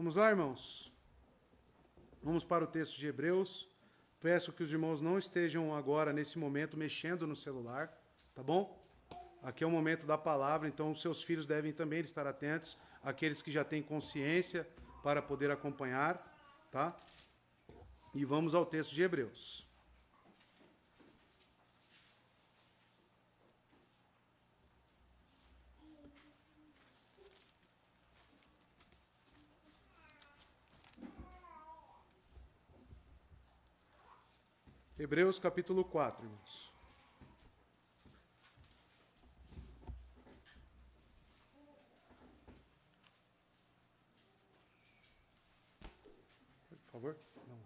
Vamos lá, irmãos? Vamos para o texto de Hebreus. Peço que os irmãos não estejam agora, nesse momento, mexendo no celular, tá bom? Aqui é o momento da palavra, então os seus filhos devem também estar atentos, aqueles que já têm consciência para poder acompanhar, tá? E vamos ao texto de Hebreus. Hebreus capítulo 4, irmãos. Por favor. Não.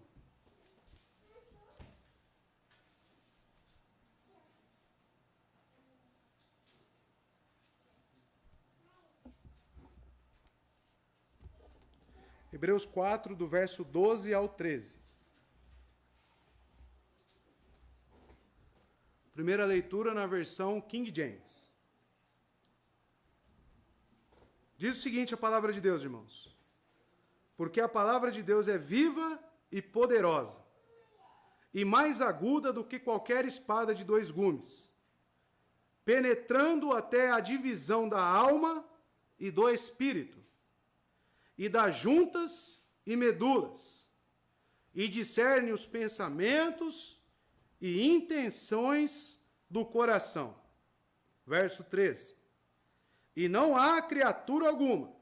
Hebreus 4, do verso 12 ao 13. Primeira leitura na versão King James. Diz o seguinte a palavra de Deus, irmãos. Porque a palavra de Deus é viva e poderosa, e mais aguda do que qualquer espada de dois gumes, penetrando até a divisão da alma e do espírito, e das juntas e medulas, e discerne os pensamentos e intenções do coração. Verso 13. E não há criatura alguma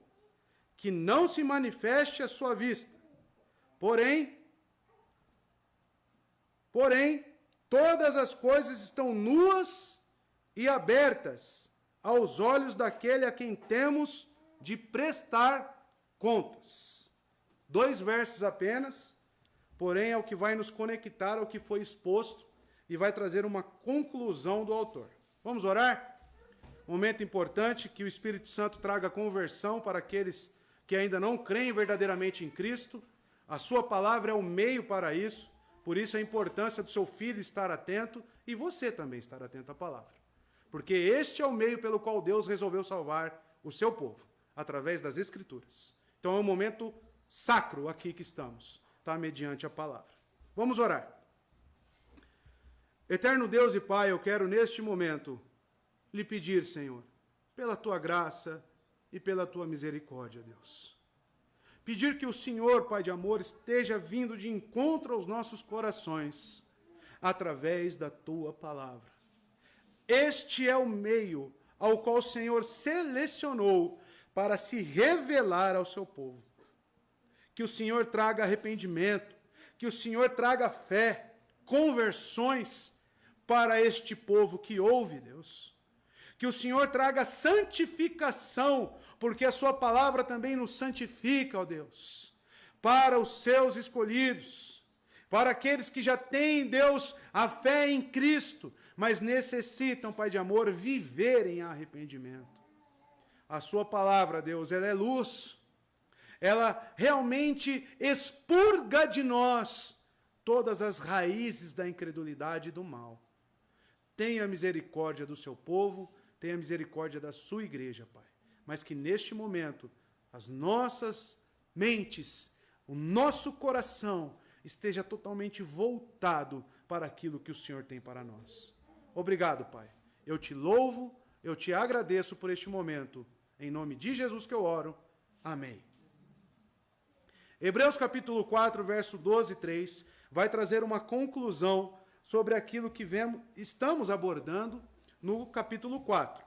que não se manifeste à sua vista. Porém, todas as coisas estão nuas e abertas aos olhos daquele a quem temos de prestar contas. 2 versos apenas, porém é o que vai nos conectar ao que foi exposto e vai trazer uma conclusão do autor. Vamos orar? Momento importante, que o Espírito Santo traga conversão para aqueles que ainda não creem verdadeiramente em Cristo. A sua palavra é o meio para isso, por isso a importância do seu filho estar atento e você também estar atento à palavra. Porque este é o meio pelo qual Deus resolveu salvar o seu povo, através das Escrituras. Então é um momento sacro aqui que estamos, tá? Mediante a palavra. Vamos orar. Eterno Deus e Pai, eu quero neste momento lhe pedir, Senhor, pela tua graça e pela tua misericórdia, Deus. Pedir que o Senhor, Pai de amor, esteja vindo de encontro aos nossos corações, através da tua palavra. Este é o meio ao qual o Senhor selecionou para se revelar ao seu povo. Que o Senhor traga arrependimento, que o Senhor traga fé, conversões para este povo que ouve, Deus. Que o Senhor traga santificação, porque a sua palavra também nos santifica, ó Deus, para os seus escolhidos, para aqueles que já têm, Deus, a fé em Cristo, mas necessitam, Pai de amor, viver em arrependimento. A sua palavra, Deus, ela é luz, ela realmente expurga de nós todas as raízes da incredulidade e do mal. Tenha misericórdia do seu povo, tenha misericórdia da sua igreja, Pai. Mas que neste momento, as nossas mentes, o nosso coração, esteja totalmente voltado para aquilo que o Senhor tem para nós. Obrigado, Pai. Eu te louvo, eu te agradeço por este momento. Em nome de Jesus que eu oro. Amém. Hebreus capítulo 4, verso 12 e 3, vai trazer uma conclusão sobre aquilo que estamos abordando no capítulo 4.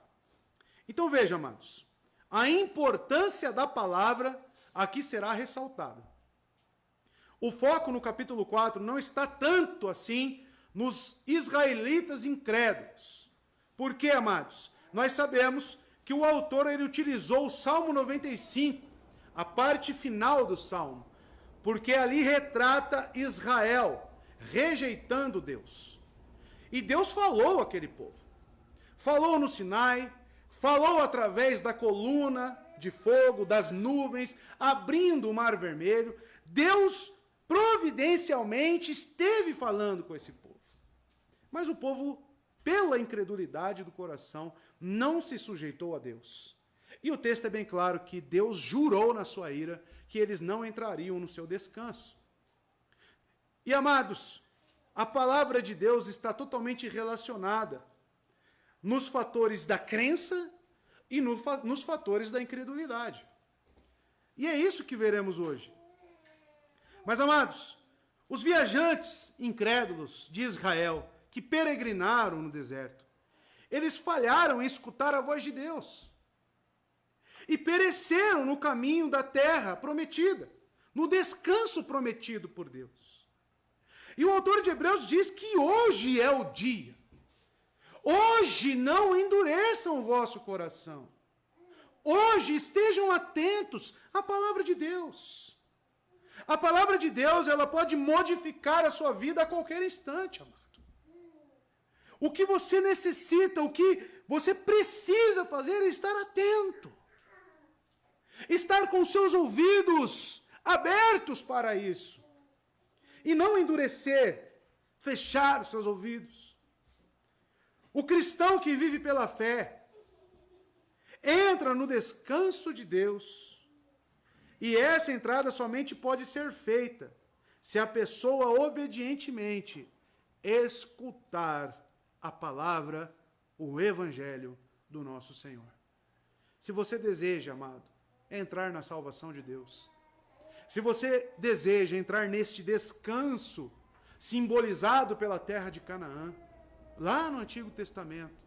Então veja, amados, a importância da palavra aqui será ressaltada. O foco no capítulo 4 não está tanto assim nos israelitas incrédulos. Por quê, amados? Nós sabemos que o autor ele utilizou o Salmo 95, a parte final do Salmo, porque ali retrata Israel rejeitando Deus. E Deus falou àquele povo. Falou no Sinai, falou através da coluna de fogo, das nuvens, abrindo o Mar Vermelho. Deus providencialmente esteve falando com esse povo. Mas o povo, pela incredulidade do coração, não se sujeitou a Deus. E o texto é bem claro que Deus jurou na sua ira que eles não entrariam no seu descanso. E amados, a palavra de Deus está totalmente relacionada nos fatores da crença e nos fatores da incredulidade. E é isso que veremos hoje. Mas, amados, os viajantes incrédulos de Israel, que peregrinaram no deserto, eles falharam em escutar a voz de Deus. E pereceram no caminho da terra prometida, no descanso prometido por Deus. E o autor de Hebreus diz que hoje é o dia. Hoje não endureçam o vosso coração. Hoje estejam atentos à palavra de Deus. A palavra de Deus, ela pode modificar a sua vida a qualquer instante, amado. O que você necessita, o que você precisa fazer é estar atento. Estar com seus ouvidos abertos para isso. E não endurecer, fechar os seus ouvidos. O cristão que vive pela fé entra no descanso de Deus. E essa entrada somente pode ser feita se a pessoa obedientemente escutar a palavra, o evangelho do nosso Senhor. Se você deseja, amado, entrar na salvação de Deus, se você deseja entrar neste descanso simbolizado pela terra de Canaã, lá no Antigo Testamento,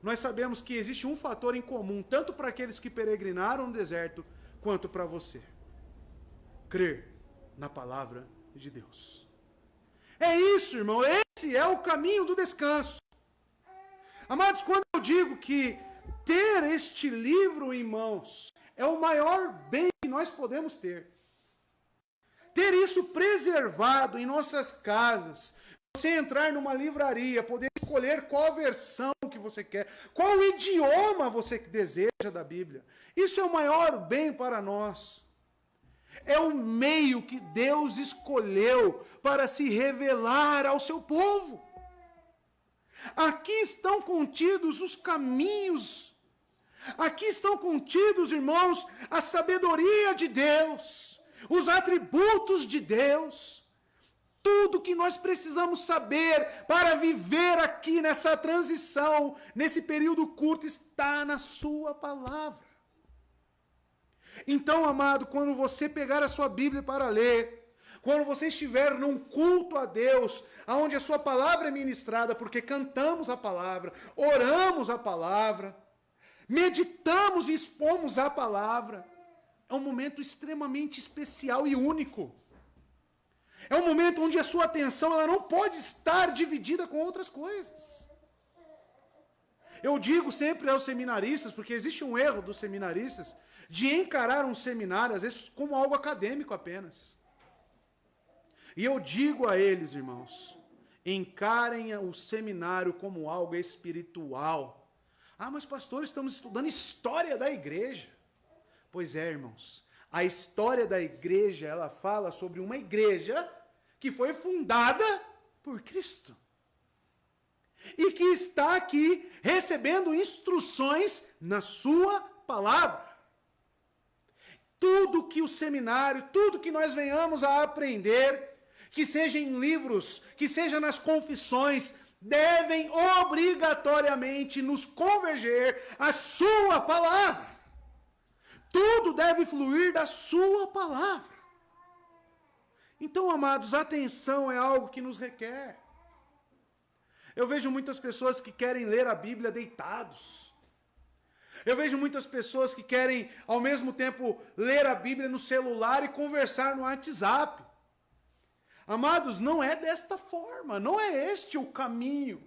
nós sabemos que existe um fator em comum, tanto para aqueles que peregrinaram no deserto, quanto para você: crer na palavra de Deus. É isso, irmão, esse é o caminho do descanso. Amados, quando eu digo que ter este livro em mãos é o maior bem que nós podemos ter, ter isso preservado em nossas casas, você entrar numa livraria, poder escolher qual versão que você quer, qual idioma você deseja da Bíblia, isso é o maior bem para nós. É o meio que Deus escolheu para se revelar ao seu povo. Aqui estão contidos os caminhos, aqui estão contidos, irmãos, a sabedoria de Deus, os atributos de Deus, tudo que nós precisamos saber para viver aqui nessa transição, nesse período curto, está na sua palavra. Então, amado, quando você pegar a sua Bíblia para ler, quando você estiver num culto a Deus, onde a sua palavra é ministrada, porque cantamos a palavra, oramos a palavra, meditamos e expomos a palavra, é um momento extremamente especial e único. É um momento onde a sua atenção ela não pode estar dividida com outras coisas. Eu digo sempre aos seminaristas, porque existe um erro dos seminaristas, de encarar um seminário, às vezes, como algo acadêmico apenas. E eu digo a eles, irmãos, encarem o seminário como algo espiritual. Ah, mas pastor, estamos estudando história da igreja. Pois é, irmãos, a história da igreja, ela fala sobre uma igreja que foi fundada por Cristo. E que está aqui recebendo instruções na sua palavra. Tudo que o seminário, tudo que nós venhamos a aprender, que seja em livros, que seja nas confissões, devem obrigatoriamente nos converger à sua palavra. Tudo deve fluir da sua palavra. Então, amados, atenção é algo que nos requer. Eu vejo muitas pessoas que querem ler a Bíblia deitados. Eu vejo muitas pessoas que querem, ao mesmo tempo, ler a Bíblia no celular e conversar no WhatsApp. Amados, não é desta forma, não é este o caminho.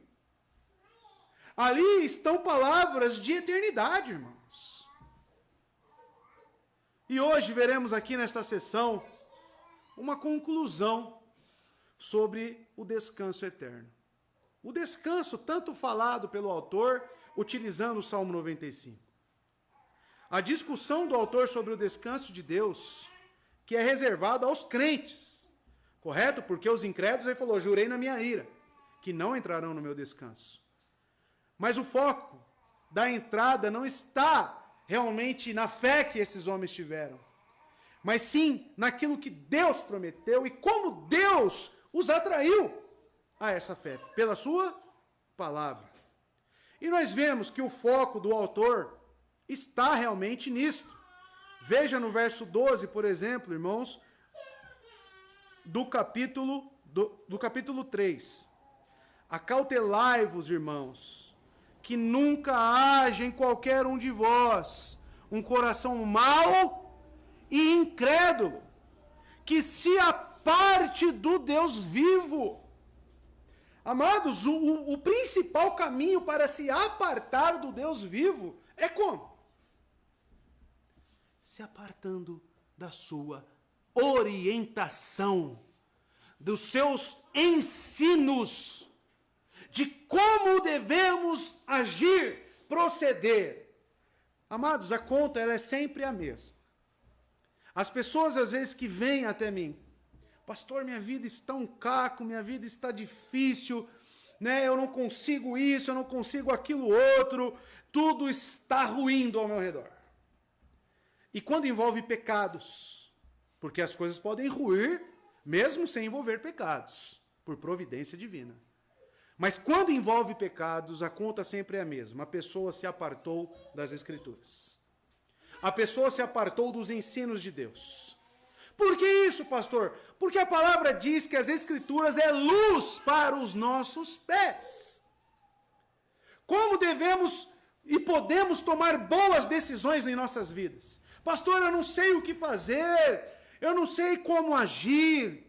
Ali estão palavras de eternidade, irmãos. E hoje veremos aqui nesta sessão uma conclusão sobre o descanso eterno. O descanso tanto falado pelo autor, utilizando o Salmo 95. A discussão do autor sobre o descanso de Deus, que é reservado aos crentes. Correto? Porque os incrédulos, ele falou, jurei na minha ira, que não entrarão no meu descanso. Mas o foco da entrada não está realmente na fé que esses homens tiveram, mas sim naquilo que Deus prometeu e como Deus os atraiu a essa fé, pela sua palavra. E nós vemos que o foco do autor está realmente nisto. Veja no verso 12, por exemplo, irmãos, do capítulo 3. Acautelai-vos, irmãos, que nunca haja em qualquer um de vós um coração mau e incrédulo, que se aparte do Deus vivo. Amados, o principal caminho para se apartar do Deus vivo é como? Se apartando da sua orientação, dos seus ensinos, de como devemos agir, proceder. Amados, a conta ela é sempre a mesma. As pessoas às vezes que vêm até mim, pastor, minha vida está um caco, minha vida está difícil, né? Eu não consigo isso, eu não consigo aquilo outro, tudo está ruindo ao meu redor. E quando envolve pecados, porque as coisas podem ruir, mesmo sem envolver pecados, por providência divina. Mas quando envolve pecados, a conta sempre é a mesma. A pessoa se apartou das Escrituras. A pessoa se apartou dos ensinos de Deus. Por que isso, pastor? Porque a palavra diz que as Escrituras é luz para os nossos pés. Como devemos e podemos tomar boas decisões em nossas vidas? Pastor, eu não sei o que fazer, eu não sei como agir.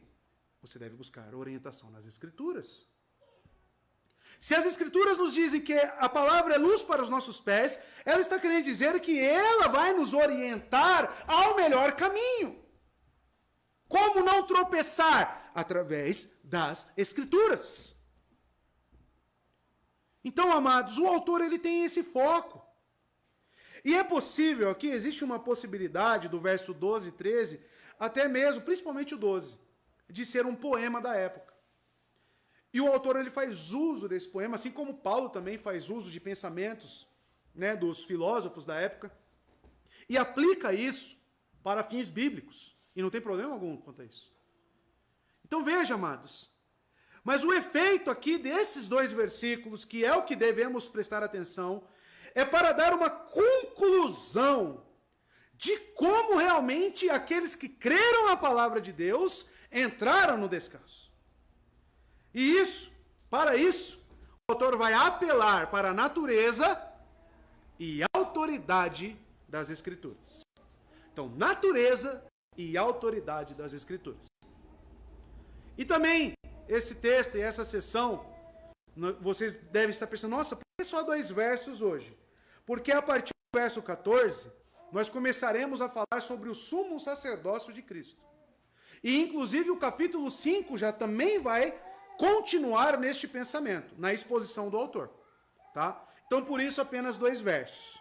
Você deve buscar orientação nas Escrituras. Se as Escrituras nos dizem que a palavra é luz para os nossos pés, ela está querendo dizer que ela vai nos orientar ao melhor caminho. Como não tropeçar? Através das Escrituras. Então, amados, o autor ele tem esse foco. E é possível, aqui existe uma possibilidade do verso 12 e 13, até mesmo, principalmente o 12, de ser um poema da época. E o autor ele faz uso desse poema, assim como Paulo também faz uso de pensamentos, né, dos filósofos da época, e aplica isso para fins bíblicos. E não tem problema algum quanto a isso. Então veja, amados, mas o efeito aqui desses dois versículos, que é o que devemos prestar atenção, é para dar uma conclusão de como realmente aqueles que creram na palavra de Deus entraram no descanso. E para isso, o autor vai apelar para a natureza e autoridade das Escrituras. Então, natureza e autoridade das Escrituras. E também, esse texto e essa sessão, vocês devem estar pensando, nossa, por que só 2 versos hoje? Porque a partir do verso 14, nós começaremos a falar sobre o sumo sacerdócio de Cristo. E, inclusive, o capítulo 5 já também vai continuar neste pensamento, na exposição do autor. Tá? Então, por isso, apenas 2 versos.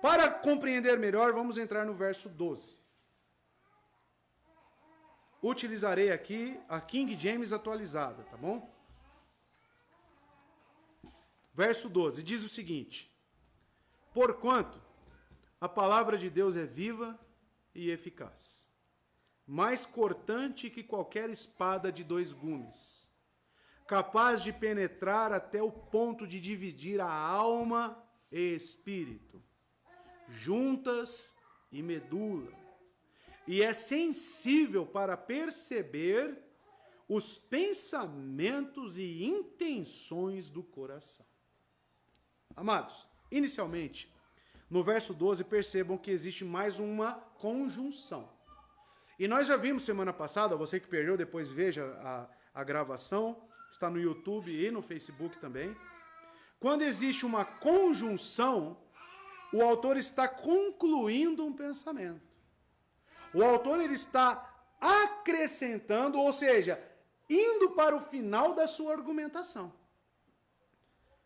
Para compreender melhor, vamos entrar no verso 12. Utilizarei aqui a King James atualizada, tá bom? Verso 12, diz o seguinte: porquanto a palavra de Deus é viva e eficaz, mais cortante que qualquer espada de 2 gumes, capaz de penetrar até o ponto de dividir a alma e espírito, juntas e medula, e é sensível para perceber os pensamentos e intenções do coração. Amados, inicialmente, no verso 12, percebam que existe mais uma conjunção. E nós já vimos semana passada, você que perdeu, depois veja a gravação, está no YouTube e no Facebook também. Quando existe uma conjunção, o autor está concluindo um pensamento. O autor ele está acrescentando, ou seja, indo para o final da sua argumentação.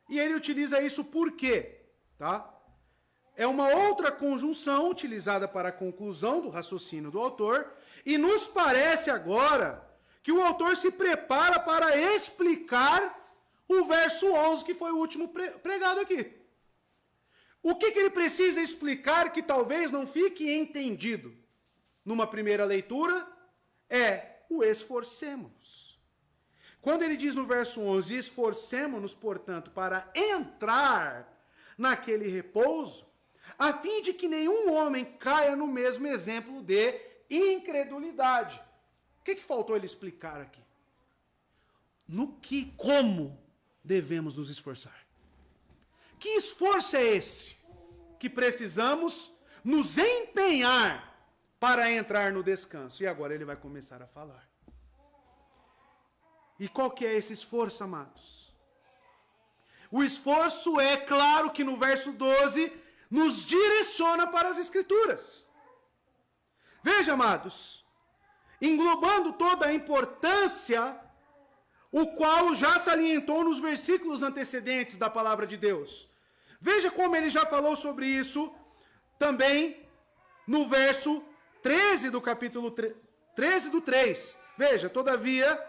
E ele utiliza isso por quê? Tá? É uma outra conjunção utilizada para a conclusão do raciocínio do autor, e nos parece agora que o autor se prepara para explicar o verso 11, que foi o último pregado aqui. O que ele precisa explicar que talvez não fique entendido numa primeira leitura é o esforcemo-nos. Quando ele diz no verso 11, esforcemo-nos, portanto, para entrar naquele repouso, a fim de que nenhum homem caia no mesmo exemplo de incredulidade. O que faltou ele explicar aqui? Como devemos nos esforçar? Que esforço é esse que precisamos nos empenhar para entrar no descanso? E agora ele vai começar a falar. E qual que é esse esforço, amados? O esforço é, claro que no verso 12, nos direciona para as Escrituras. Veja, amados, englobando toda a importância, o qual já salientou nos versículos antecedentes da palavra de Deus. Veja como ele já falou sobre isso também no verso 13 do capítulo 13 do 3. Veja, todavia,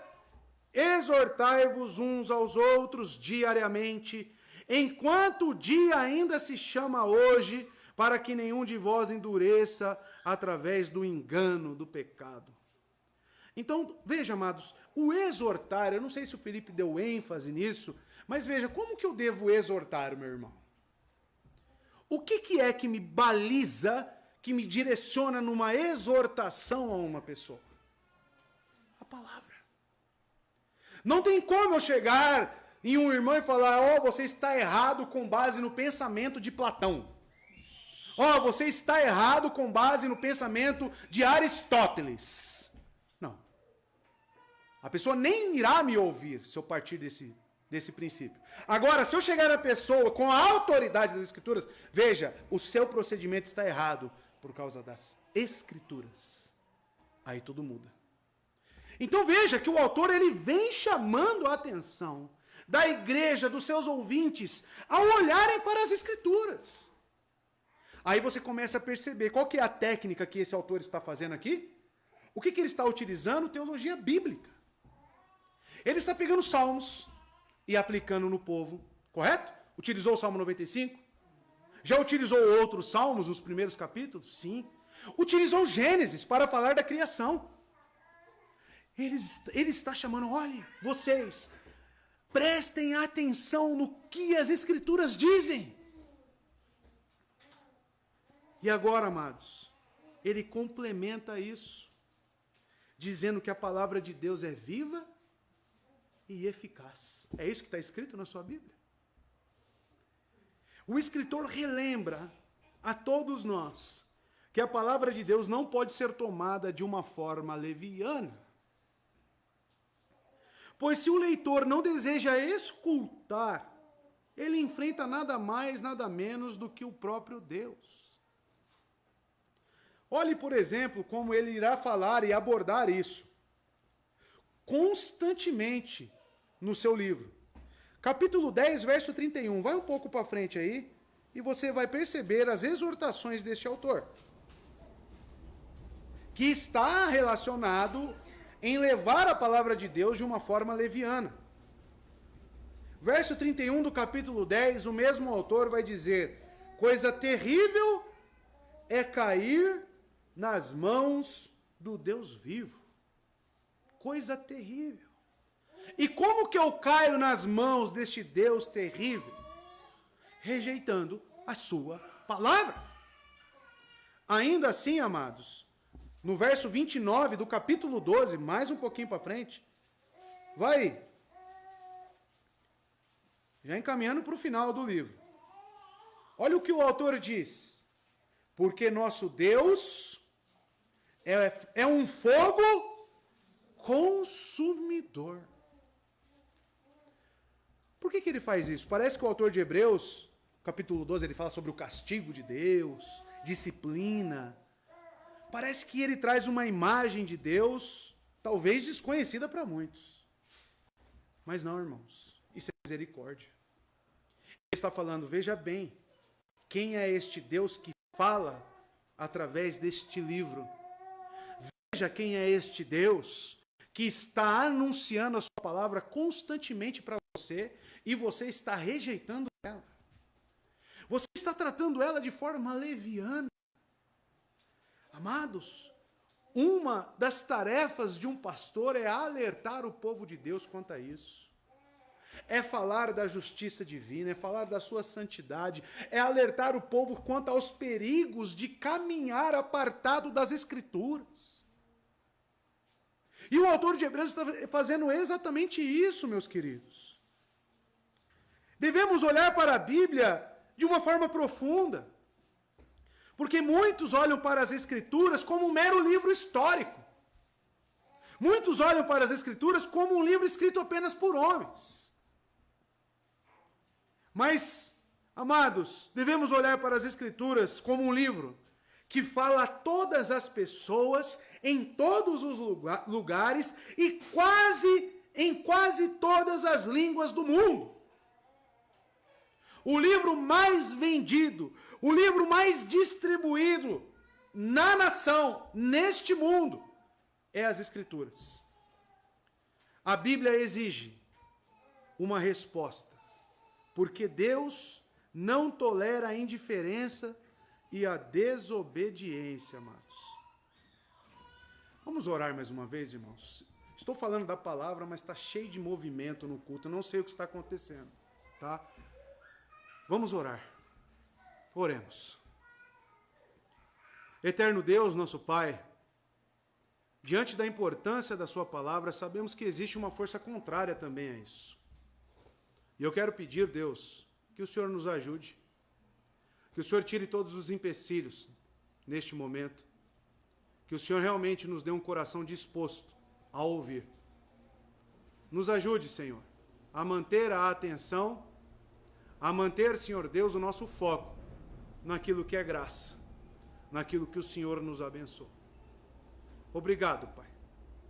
exortai-vos uns aos outros diariamente, enquanto o dia ainda se chama hoje, para que nenhum de vós endureça através do engano do pecado. Então, veja, amados, o exortar, eu não sei se o Felipe deu ênfase nisso, mas veja, como que eu devo exortar, meu irmão? O que é que me baliza, que me direciona numa exortação a uma pessoa? A palavra. Não tem como eu chegar em um irmão e falar, você está errado com base no pensamento de Platão. Você está errado com base no pensamento de Aristóteles. Não. A pessoa nem irá me ouvir se eu partir desse princípio. Agora, se eu chegar na pessoa com a autoridade das Escrituras, veja, o seu procedimento está errado por causa das Escrituras. Aí tudo muda. Então veja que o autor ele vem chamando a atenção da igreja, dos seus ouvintes, ao olharem para as Escrituras. Aí você começa a perceber qual que é a técnica que esse autor está fazendo aqui. O que ele está utilizando? Teologia bíblica. Ele está pegando salmos e aplicando no povo, correto? Utilizou o Salmo 95? Já utilizou outros salmos nos primeiros capítulos? Sim. Utilizou Gênesis para falar da criação. Ele está chamando, olha, vocês, prestem atenção no que as Escrituras dizem. E agora, amados, ele complementa isso, dizendo que a palavra de Deus é viva e eficaz. É isso que está escrito na sua Bíblia. O escritor relembra a todos nós que a palavra de Deus não pode ser tomada de uma forma leviana. Pois se o leitor não deseja escutar, ele enfrenta nada mais, nada menos do que o próprio Deus. Olhe, por exemplo, como ele irá falar e abordar isso constantemente no seu livro. Capítulo 10, verso 31. Vai um pouco para frente aí e você vai perceber as exortações deste autor, que está relacionado em levar a palavra de Deus de uma forma leviana. Verso 31 do capítulo 10, o mesmo autor vai dizer: coisa terrível é cair nas mãos do Deus vivo. Coisa terrível. E como que eu caio nas mãos deste Deus terrível? Rejeitando a sua palavra. Ainda assim, amados, no verso 29 do capítulo 12, mais um pouquinho para frente, vai já encaminhando para o final do livro. Olha o que o autor diz: porque nosso Deus é um fogo consumidor. Por que ele faz isso? Parece que o autor de Hebreus, capítulo 12, ele fala sobre o castigo de Deus, disciplina. Parece que ele traz uma imagem de Deus, talvez desconhecida para muitos. Mas não, irmãos, isso é misericórdia. Ele está falando, veja bem, quem é este Deus que fala através deste livro? Veja quem é este Deus que está anunciando a sua palavra constantemente para você e você está rejeitando ela. Você está tratando ela de forma leviana. Amados, uma das tarefas de um pastor é alertar o povo de Deus quanto a isso. É falar da justiça divina, é falar da sua santidade, é alertar o povo quanto aos perigos de caminhar apartado das Escrituras. E o autor de Hebreus está fazendo exatamente isso, meus queridos. Devemos olhar para a Bíblia de uma forma profunda. Porque muitos olham para as Escrituras como um mero livro histórico. Muitos olham para as Escrituras como um livro escrito apenas por homens. Mas, amados, devemos olhar para as Escrituras como um livro que fala a todas as pessoas, em todos os lugares e em quase todas as línguas do mundo. O livro mais vendido, o livro mais distribuído na nação, neste mundo, é as Escrituras. A Bíblia exige uma resposta, porque Deus não tolera a indiferença e a desobediência, amados. Vamos orar mais uma vez, irmãos? Estou falando da palavra, mas está cheio de movimento no culto, eu não sei o que está acontecendo, tá? Vamos orar. Oremos. Eterno Deus, nosso Pai, diante da importância da sua palavra, sabemos que existe uma força contrária também a isso. E eu quero pedir, Deus, que o Senhor nos ajude, que o Senhor tire todos os empecilhos neste momento, que o Senhor realmente nos dê um coração disposto a ouvir. Nos ajude, Senhor, a manter a atenção, a manter, Senhor Deus, o nosso foco naquilo que é graça, naquilo que o Senhor nos abençoa. Obrigado, Pai,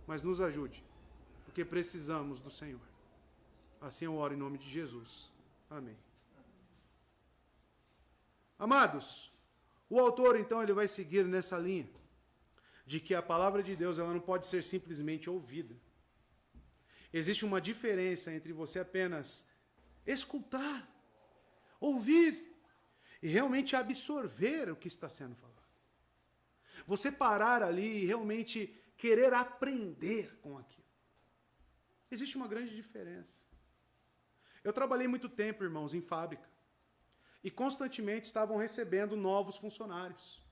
mas nos ajude, porque precisamos do Senhor. Assim eu oro em nome de Jesus. Amém. Amados, o autor, então, ele vai seguir nessa linha de que a palavra de Deus ela não pode ser simplesmente ouvida. Existe uma diferença entre você apenas escutar, ouvir e realmente absorver o que está sendo falado. Você parar ali e realmente querer aprender com aquilo. Existe uma grande diferença. Eu trabalhei muito tempo, irmãos, em fábrica. E constantemente estavam recebendo novos funcionários.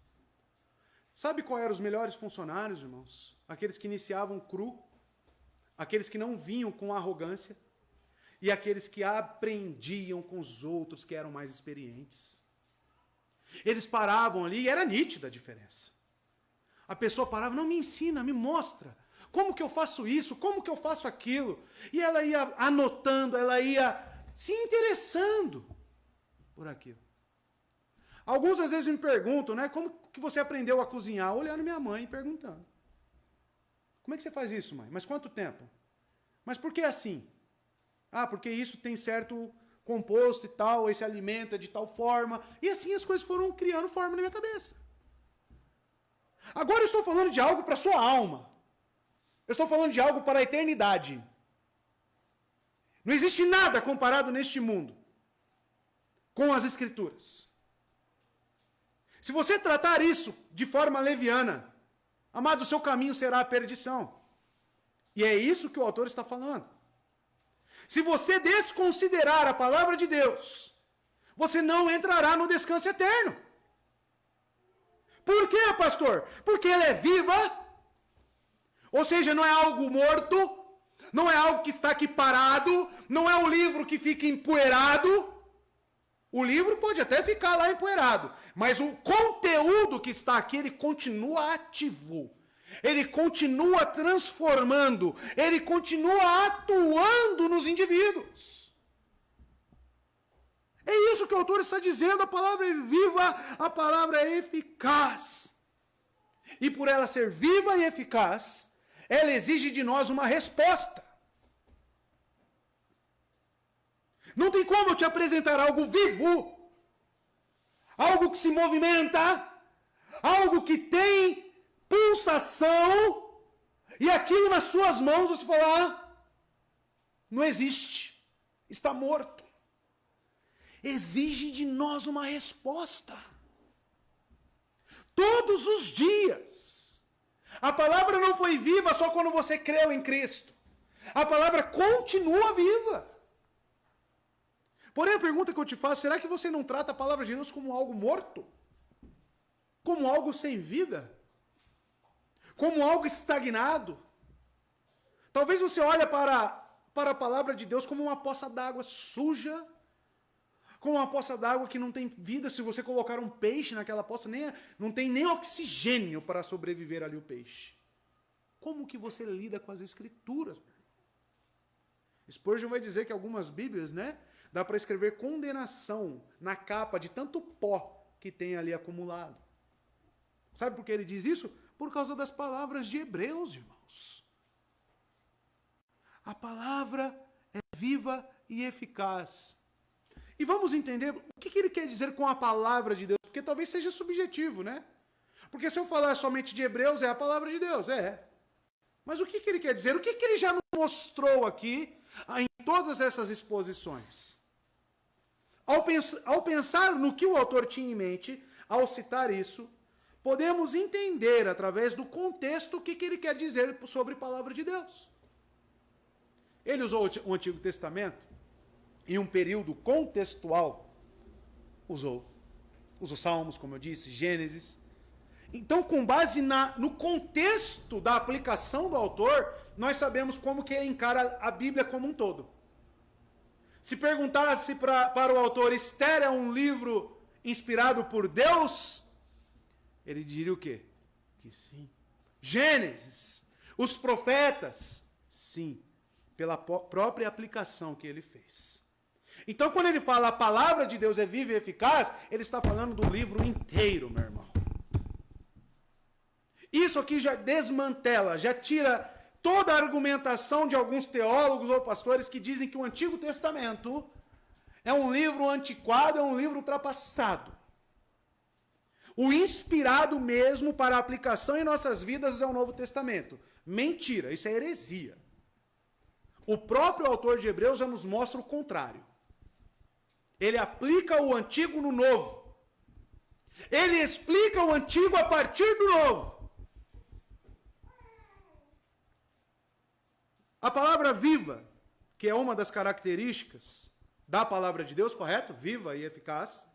Sabe qual eram os melhores funcionários, irmãos? Aqueles que iniciavam cru, aqueles que não vinham com arrogância, e aqueles que aprendiam com os outros que eram mais experientes. Eles paravam ali e era nítida a diferença. A pessoa parava, não, me ensina, me mostra. Como que eu faço isso? Como que eu faço aquilo? E ela ia anotando, ela ia se interessando por aquilo. Alguns às vezes me perguntam, né? Como que você aprendeu a cozinhar? Olhando minha mãe e perguntando. Como é que você faz isso, mãe? Mas quanto tempo? Mas por que assim? Ah, porque isso tem certo composto e tal, esse alimento é de tal forma. E assim as coisas foram criando forma na minha cabeça. Agora eu estou falando de algo para a sua alma. Eu estou falando de algo para a eternidade. Não existe nada comparado neste mundo com as Escrituras. Se você tratar isso de forma leviana, amado, o seu caminho será a perdição. E é isso que o autor está falando. Se você desconsiderar a palavra de Deus, você não entrará no descanso eterno. Por quê, pastor? Porque ela é viva, ou seja, não é algo morto, não é algo que está aqui parado, não é um livro que fica empoeirado. O livro pode até ficar lá empoeirado, mas o conteúdo que está aqui, ele continua ativo. Ele continua transformando, ele continua atuando nos indivíduos. É isso que o autor está dizendo, a palavra é viva, a palavra é eficaz. E por ela ser viva e eficaz, ela exige de nós uma resposta. Não tem como eu te apresentar algo vivo, algo que se movimenta, algo que tem pulsação, e aquilo nas suas mãos você fala, não existe, está morto. exige de nós uma resposta. Todos os dias. A palavra não foi viva só quando você creu em Cristo. A palavra continua viva. Porém, a pergunta que eu te faço, será que você não trata a palavra de Deus como algo morto? Como algo sem vida? Como algo estagnado? Talvez você olhe para a palavra de Deus como uma poça d'água suja, como uma poça d'água que não tem vida. Se você colocar um peixe naquela poça, não tem nem oxigênio para sobreviver ali o peixe. Como que você lida com as Escrituras? Spurgeon vai dizer que algumas Bíblias, dá para escrever condenação na capa de tanto pó que tem ali acumulado. Sabe por que ele diz isso? Por causa das palavras de Hebreus, irmãos. A palavra é viva e eficaz. E vamos entender o que ele quer dizer com a palavra de Deus, porque talvez seja subjetivo, Porque se eu falar somente de Hebreus, é a palavra de Deus, Mas o que ele quer dizer? O que ele já nos mostrou aqui em todas essas exposições? Ao pensar no que o autor tinha em mente, ao citar isso, podemos entender, através do contexto, o que ele quer dizer sobre a palavra de Deus. Ele usou o Antigo Testamento em um período contextual. Usou Salmos, como eu disse, Gênesis. Então, com base no contexto da aplicação do autor, nós sabemos como que ele encara a Bíblia como um todo. Se perguntasse para o autor, Esther é um livro inspirado por Deus? Ele diria o quê? Que sim. Gênesis, os profetas? Sim, pela própria aplicação que ele fez. Então, quando ele fala a palavra de Deus é viva e eficaz, ele está falando do livro inteiro, meu irmão. Isso aqui já desmantela, já tira toda a argumentação de alguns teólogos ou pastores que dizem que o Antigo Testamento é um livro antiquado, é um livro ultrapassado. O inspirado mesmo para a aplicação em nossas vidas é o Novo Testamento. Mentira, isso é heresia. O próprio autor de Hebreus já nos mostra o contrário. Ele aplica o antigo no novo. Ele explica o antigo a partir do novo. A palavra viva, que é uma das características da palavra de Deus, correto? Viva e eficaz.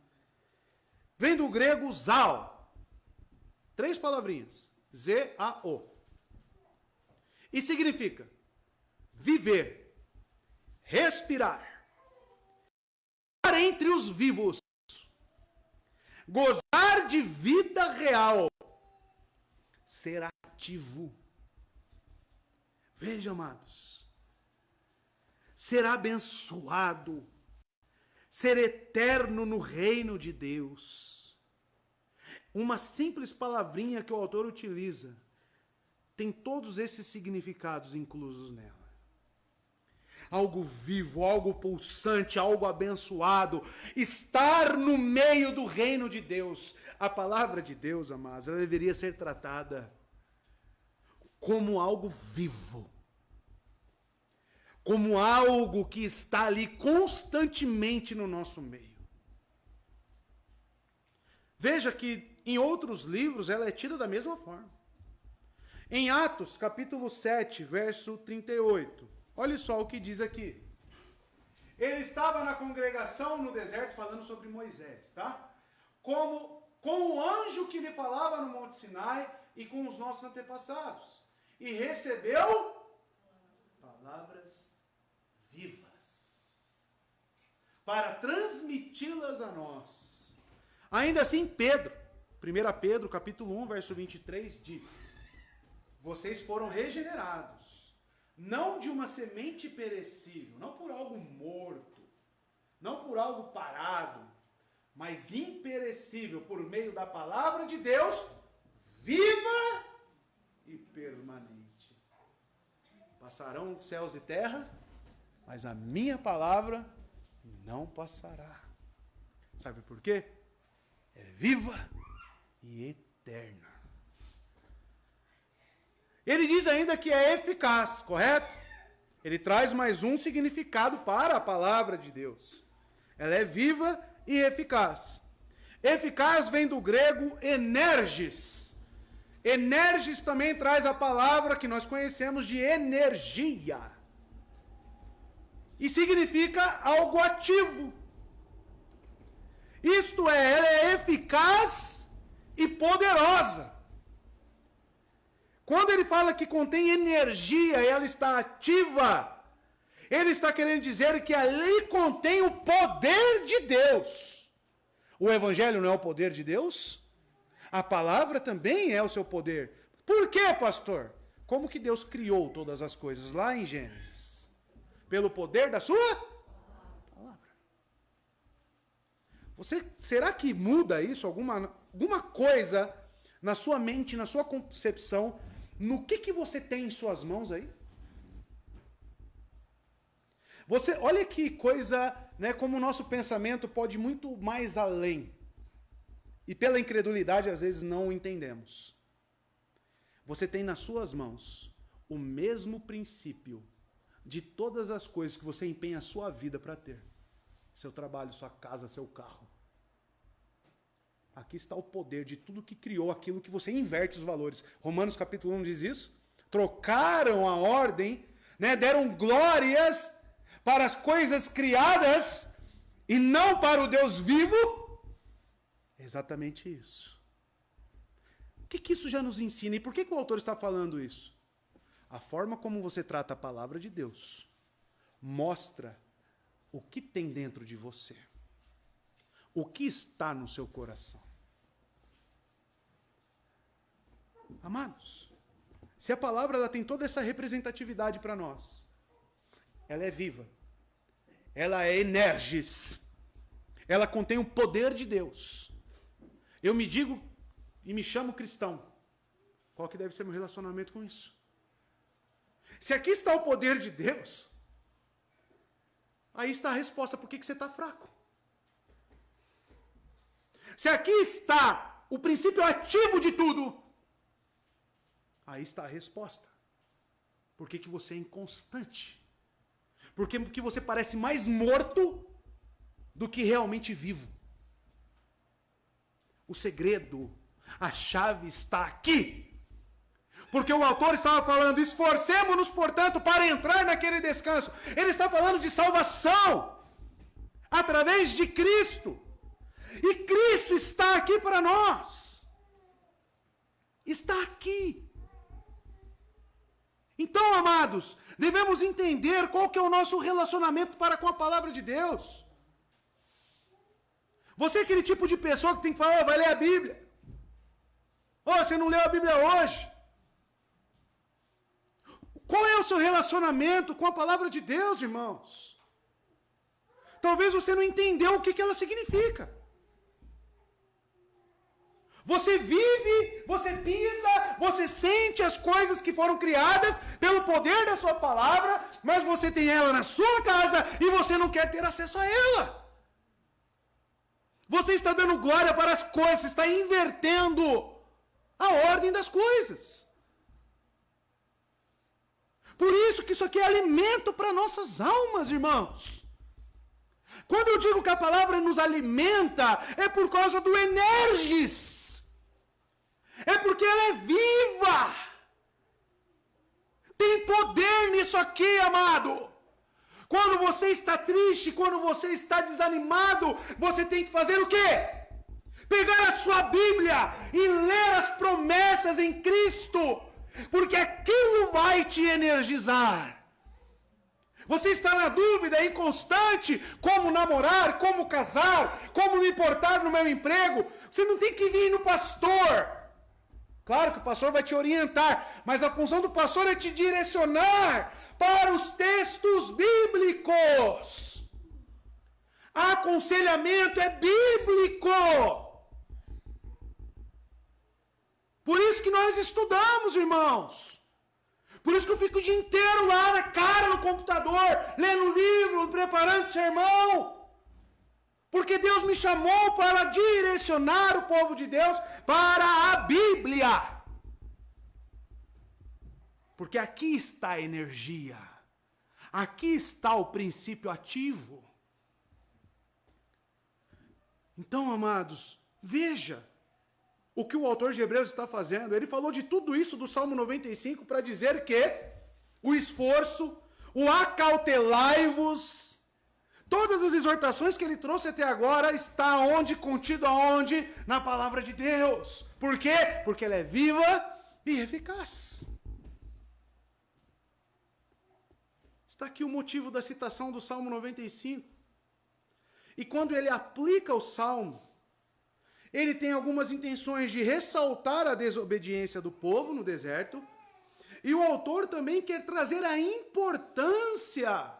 Vem do grego zao. 3 palavrinhas. Z-A-O. E significa viver, respirar, estar entre os vivos, gozar de vida real, ser ativo. Veja, amados, ser abençoado, ser eterno no reino de Deus. Uma simples palavrinha que o autor utiliza tem todos esses significados inclusos nela. Algo vivo, algo pulsante, algo abençoado, estar no meio do reino de Deus. A palavra de Deus, amados, ela deveria ser tratada como algo vivo, como algo que está ali constantemente no nosso meio. Veja que em outros livros ela é tida da mesma forma. Em Atos, capítulo 7, verso 38, olha só o que diz aqui. Ele estava na congregação no deserto falando sobre Moisés, tá? Com o anjo que lhe falava no Monte Sinai e com os nossos antepassados. E recebeu palavras vivas para transmiti-las a nós. Ainda assim, Pedro, 1 Pedro, capítulo 1, verso 23, diz: vocês foram regenerados, não de uma semente perecível, não por algo morto, não por algo parado, mas imperecível, por meio da palavra de Deus, viva e permanente. Passarão os céus e terra, mas a minha palavra não passará. Sabe por quê? É viva e eterna. Ele diz ainda que é eficaz, correto? Ele traz mais um significado para a palavra de Deus. Ela é viva e eficaz. Eficaz vem do grego energes. Energes também traz a palavra que nós conhecemos de energia. E significa algo ativo. Isto é, ela é eficaz e poderosa. Quando ele fala que contém energia, ela está ativa, ele está querendo dizer que ali contém o poder de Deus. O Evangelho não é o poder de Deus? A palavra também é o seu poder. Por quê, pastor? Como que Deus criou todas as coisas lá em Gênesis? Pelo poder da sua palavra. Será que muda isso, alguma coisa na sua mente, na sua concepção, no que você tem em suas mãos aí? Olha que coisa, né, como o nosso pensamento pode ir muito mais além. E pela incredulidade, às vezes, não o entendemos. Você tem nas suas mãos o mesmo princípio de todas as coisas que você empenha a sua vida para ter. Seu trabalho, sua casa, seu carro. Aqui está o poder de tudo que criou aquilo que você inverte os valores. Romanos capítulo 1 diz isso. Trocaram a ordem, né, deram glórias para as coisas criadas e não para o Deus vivo. Exatamente isso. O que isso já nos ensina? E por que o autor está falando isso? A forma como você trata a palavra de Deus mostra o que tem dentro de você. O que está no seu coração. Amados, se a palavra ela tem toda essa representatividade para nós, ela é viva, ela é energis, ela contém o poder de Deus. Eu me digo e me chamo cristão. Qual que deve ser meu relacionamento com isso? Se aqui está o poder de Deus, aí está a resposta por que você está fraco. Se aqui está o princípio ativo de tudo, aí está a resposta. Por que você é inconstante? Porque você parece mais morto do que realmente vivo. O segredo, a chave está aqui. Porque o autor estava falando, esforcemo-nos, portanto, para entrar naquele descanso. Ele está falando de salvação através de Cristo. E Cristo está aqui para nós. Está aqui. Então, amados, devemos entender qual que é o nosso relacionamento para com a palavra de Deus. Você é aquele tipo de pessoa que tem que falar, vai ler a Bíblia. Você não leu a Bíblia hoje. Qual é o seu relacionamento com a palavra de Deus, irmãos? Talvez você não entendeu o que ela significa. Você vive, você pisa, você sente as coisas que foram criadas pelo poder da sua palavra, mas você tem ela na sua casa e você não quer ter acesso a ela. Você está dando glória para as coisas, está invertendo a ordem das coisas. Por isso que isso aqui é alimento para nossas almas, irmãos. Quando eu digo que a palavra nos alimenta, é por causa do energis. É porque ela é viva. Tem poder nisso aqui, amado. Quando você está triste, quando você está desanimado, você tem que fazer o quê? Pegar a sua Bíblia e ler as promessas em Cristo, porque aquilo vai te energizar. Você está na dúvida, inconstante, como namorar, como casar, como me portar no meu emprego, você não tem que vir no pastor. Claro que o pastor vai te orientar, mas a função do pastor é te direcionar para os textos bíblicos. Aconselhamento é bíblico. Por isso que nós estudamos, irmãos. Por isso que eu fico o dia inteiro lá na cara no computador, lendo livro, preparando sermão. Porque Deus me chamou para direcionar o povo de Deus para a Bíblia. Porque aqui está a energia. Aqui está o princípio ativo. Então, amados, veja o que o autor de Hebreus está fazendo. Ele falou de tudo isso do Salmo 95 para dizer que o esforço, o acautelai-vos, todas as exortações que ele trouxe até agora está onde? Contido aonde? Na palavra de Deus. Por quê? Porque ela é viva e eficaz. Está aqui o motivo da citação do Salmo 95. E quando ele aplica o Salmo, ele tem algumas intenções de ressaltar a desobediência do povo no deserto, e o autor também quer trazer a importância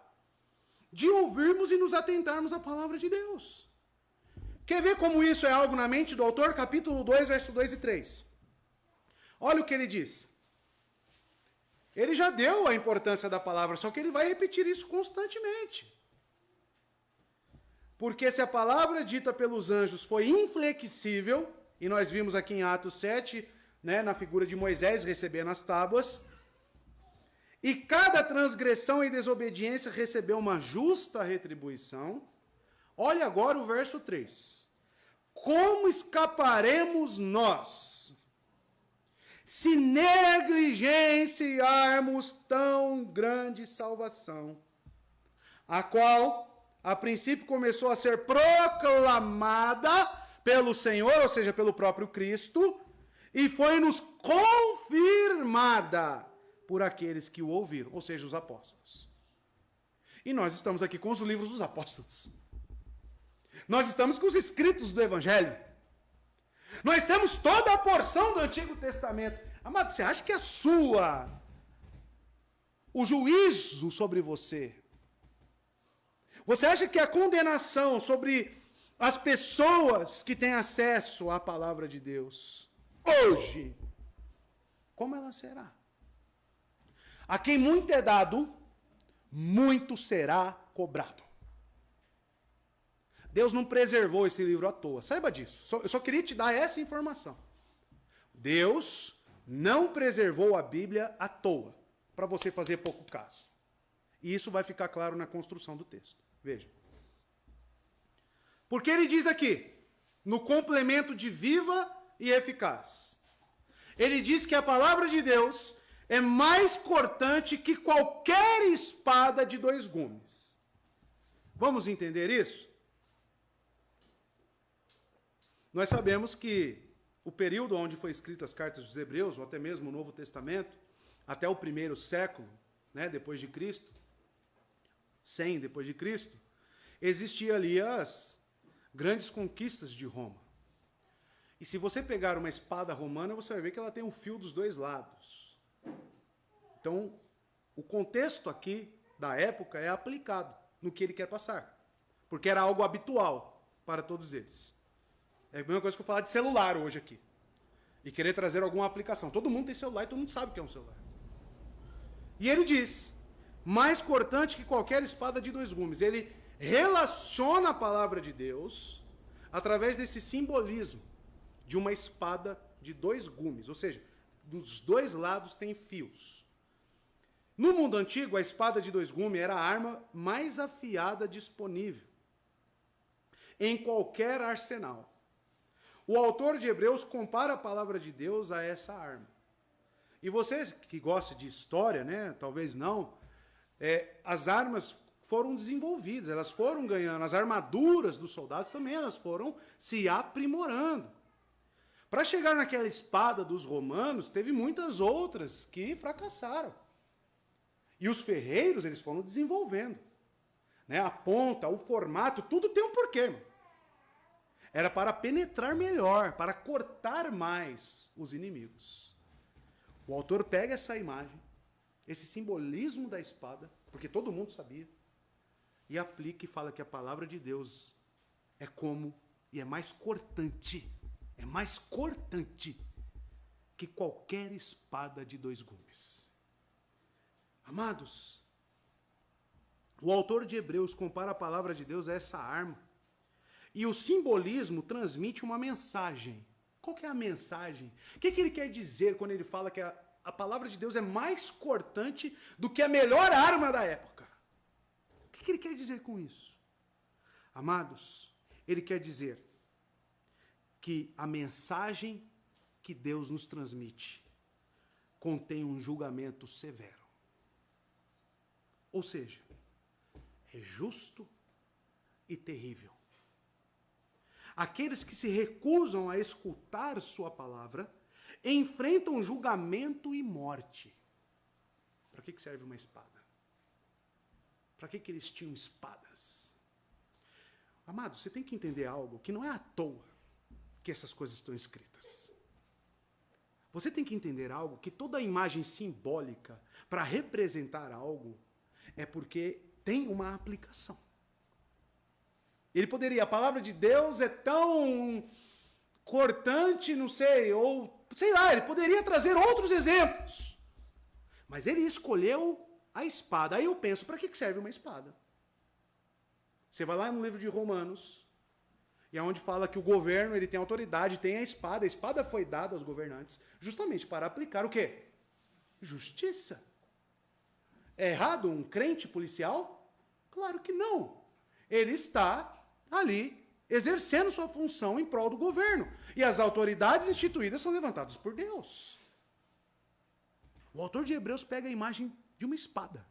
de ouvirmos e nos atentarmos à palavra de Deus. Quer ver como isso é algo na mente do autor? Capítulo 2, verso 2 e 3. Olha o que ele diz. Ele já deu a importância da palavra, só que ele vai repetir isso constantemente. Porque se a palavra dita pelos anjos foi inflexível, e nós vimos aqui em Atos 7, né, na figura de Moisés recebendo as tábuas, e cada transgressão e desobediência recebeu uma justa retribuição. Olha agora o verso 3. Como escaparemos nós, se negligenciarmos tão grande salvação, a qual a princípio começou a ser proclamada pelo Senhor, ou seja, pelo próprio Cristo, e foi-nos confirmada por aqueles que o ouviram, ou seja, os apóstolos. E nós estamos aqui com os livros dos apóstolos. Nós estamos com os escritos do Evangelho. Nós temos toda a porção do Antigo Testamento. Amado, você acha que o juízo sobre você, você acha que a condenação sobre as pessoas que têm acesso à palavra de Deus, hoje, como ela será? A quem muito é dado, muito será cobrado. Deus não preservou esse livro à toa, saiba disso. Eu só queria te dar essa informação. Deus não preservou a Bíblia à toa, para você fazer pouco caso. E isso vai ficar claro na construção do texto. Veja. Porque ele diz aqui, no complemento de viva e eficaz. Ele diz que a palavra de Deus é mais cortante que qualquer espada de 2 gumes. Vamos entender isso? Nós sabemos que o período onde foi escrito as cartas dos Hebreus, ou até mesmo o Novo Testamento, até o 1º século, né, depois de Cristo, 100 depois de Cristo, existia ali as grandes conquistas de Roma. E se você pegar uma espada romana, você vai ver que ela tem um fio dos 2 lados. Então, o contexto aqui da época é aplicado no que ele quer passar. Porque era algo habitual para todos eles. É a mesma coisa que eu falar de celular hoje aqui. E querer trazer alguma aplicação. Todo mundo tem celular e todo mundo sabe o que é um celular. E ele diz, mais cortante que qualquer espada de 2 gumes. Ele relaciona a palavra de Deus através desse simbolismo de uma espada de 2 gumes. Ou seja, dos 2 lados tem fios. No mundo antigo, a espada de 2 gumes era a arma mais afiada disponível em qualquer arsenal. O autor de Hebreus compara a palavra de Deus a essa arma. E vocês que gostam de história, né, talvez não, as armas foram desenvolvidas, elas foram ganhando, as armaduras dos soldados também elas foram se aprimorando. Para chegar naquela espada dos romanos, teve muitas outras que fracassaram. E os ferreiros, eles foram desenvolvendo. Né? A ponta, o formato, tudo tem um porquê. Irmão. Era para penetrar melhor, para cortar mais os inimigos. O autor pega essa imagem, esse simbolismo da espada, porque todo mundo sabia, e aplica e fala que a palavra de Deus é como e é mais cortante que qualquer espada de 2 gumes. Amados, o autor de Hebreus compara a palavra de Deus a essa arma. E o simbolismo transmite uma mensagem. Qual que é a mensagem? O que ele quer dizer quando ele fala que a palavra de Deus é mais cortante do que a melhor arma da época? O que ele quer dizer com isso? Amados, ele quer dizer que a mensagem que Deus nos transmite contém um julgamento severo. Ou seja, é justo e terrível. Aqueles que se recusam a escutar sua palavra enfrentam julgamento e morte. Para que serve uma espada? Para que eles tinham espadas? Amado, você tem que entender algo que não é à toa que essas coisas estão escritas. Você tem que entender algo que toda imagem simbólica para representar algo é porque tem uma aplicação. Ele poderia, a palavra de Deus é tão cortante, não sei, ou sei lá, ele poderia trazer outros exemplos. Mas ele escolheu a espada. Aí eu penso, para que serve uma espada? Você vai lá no livro de Romanos, e é onde fala que o governo ele tem autoridade, tem a espada. A espada foi dada aos governantes justamente para aplicar o quê? Justiça. É errado um crente policial? Claro que não. Ele está ali exercendo sua função em prol do governo. E as autoridades instituídas são levantadas por Deus. O autor de Hebreus pega a imagem de uma espada.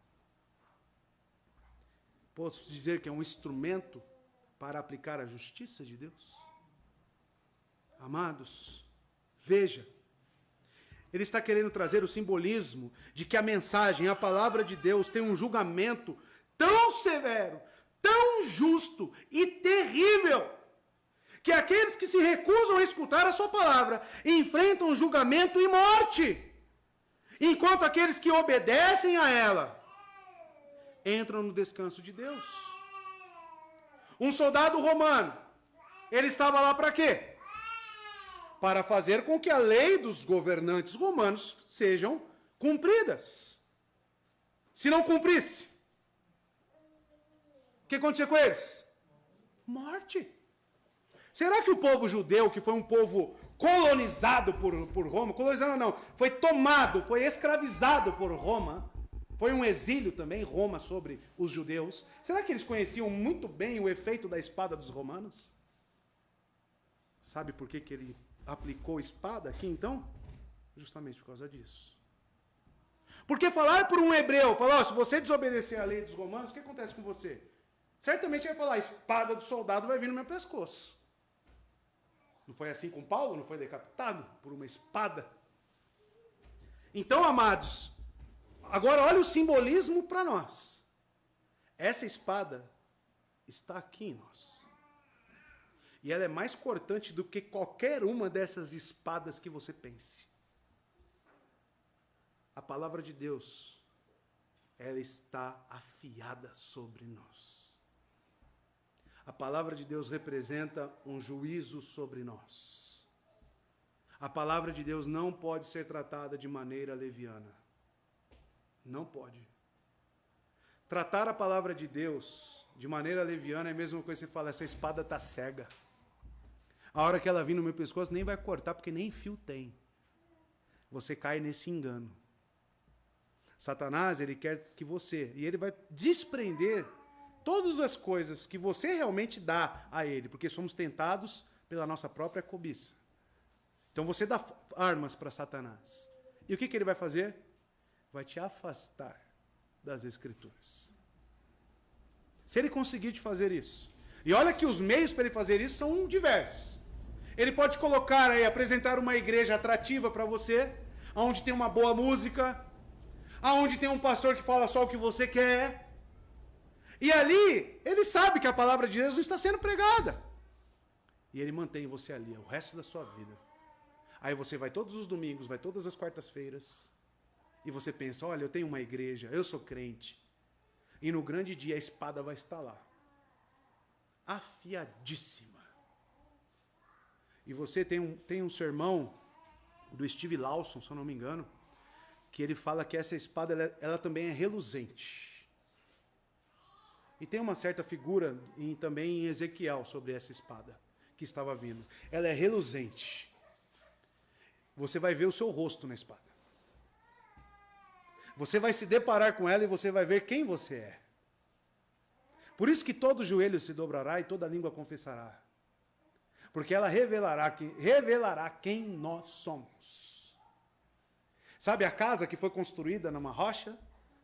Posso dizer que é um instrumento para aplicar a justiça de Deus? Amados, veja. Ele está querendo trazer o simbolismo de que a mensagem, a palavra de Deus, tem um julgamento tão severo, tão justo e terrível, que aqueles que se recusam a escutar a sua palavra enfrentam julgamento e morte, enquanto aqueles que obedecem a ela entram no descanso de Deus. Um soldado romano, ele estava lá para quê? Para fazer com que a lei dos governantes romanos sejam cumpridas. Se não cumprisse, o que acontecia com eles? Morte. Será que o povo judeu, que foi um povo colonizado por Roma, colonizado não, foi tomado, foi escravizado por Roma, foi um exílio também, Roma, sobre os judeus, será que eles conheciam muito bem o efeito da espada dos romanos? Sabe por que ele aplicou espada aqui então? Justamente por causa disso. Porque falar por um hebreu, falar, oh, se você desobedecer a lei dos romanos, o que acontece com você? Certamente vai falar, a espada do soldado vai vir no meu pescoço. Não foi assim com Paulo? Não foi decapitado por uma espada? Então, amados, agora olha o simbolismo para nós. Essa espada está aqui em nós. E ela é mais cortante do que qualquer uma dessas espadas que você pense. A palavra de Deus, ela está afiada sobre nós. A palavra de Deus representa um juízo sobre nós. A palavra de Deus não pode ser tratada de maneira leviana. Não pode. Tratar a palavra de Deus de maneira leviana é a mesma coisa que você fala, essa espada está cega. A hora que ela vir no meu pescoço, nem vai cortar, porque nem fio tem. Você cai nesse engano. Satanás, ele quer que você, e ele vai desprender todas as coisas que você realmente dá a ele, porque somos tentados pela nossa própria cobiça. Então você dá armas para Satanás. E o que ele vai fazer? Vai te afastar das Escrituras. Se ele conseguir te fazer isso, e olha que os meios para ele fazer isso são diversos. Ele pode colocar aí, apresentar uma igreja atrativa para você, onde tem uma boa música, onde tem um pastor que fala só o que você quer. E ali, ele sabe que a palavra de Deus está sendo pregada. E ele mantém você ali o resto da sua vida. Aí você vai todos os domingos, vai todas as quartas-feiras, e você pensa, olha, eu tenho uma igreja, eu sou crente. E no grande dia a espada vai estar lá. Afiadíssima. E você tem um sermão do Steve Lawson, se eu não me engano, que ele fala que essa espada ela também é reluzente. E tem uma certa figura também em Ezequiel sobre essa espada que estava vindo. Ela é reluzente. Você vai ver o seu rosto na espada. Você vai se deparar com ela e você vai ver quem você é. Por isso que todo joelho se dobrará e toda língua confessará. Porque ela revelará quem nós somos. Sabe a casa que foi construída numa rocha?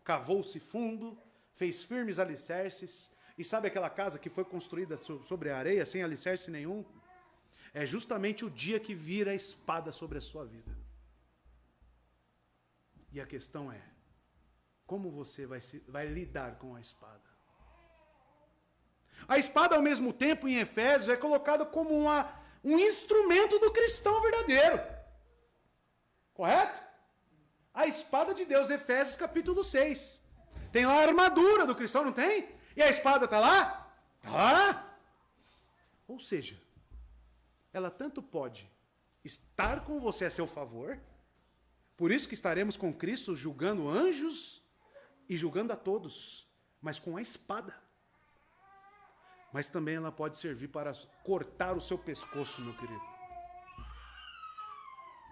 Cavou-se fundo, fez firmes alicerces. E sabe aquela casa que foi construída sobre a areia, sem alicerce nenhum? É justamente o dia que vira a espada sobre a sua vida. E a questão é, como você vai lidar com a espada? A espada, ao mesmo tempo, em Efésios, é colocada como um instrumento do cristão verdadeiro. Correto? A espada de Deus, Efésios capítulo 6. Tem lá a armadura do cristão, não tem? E a espada está lá? Está lá. Ou seja, ela tanto pode estar com você a seu favor, por isso que estaremos com Cristo julgando anjos e julgando a todos, mas com a espada. Mas também ela pode servir para cortar o seu pescoço, meu querido.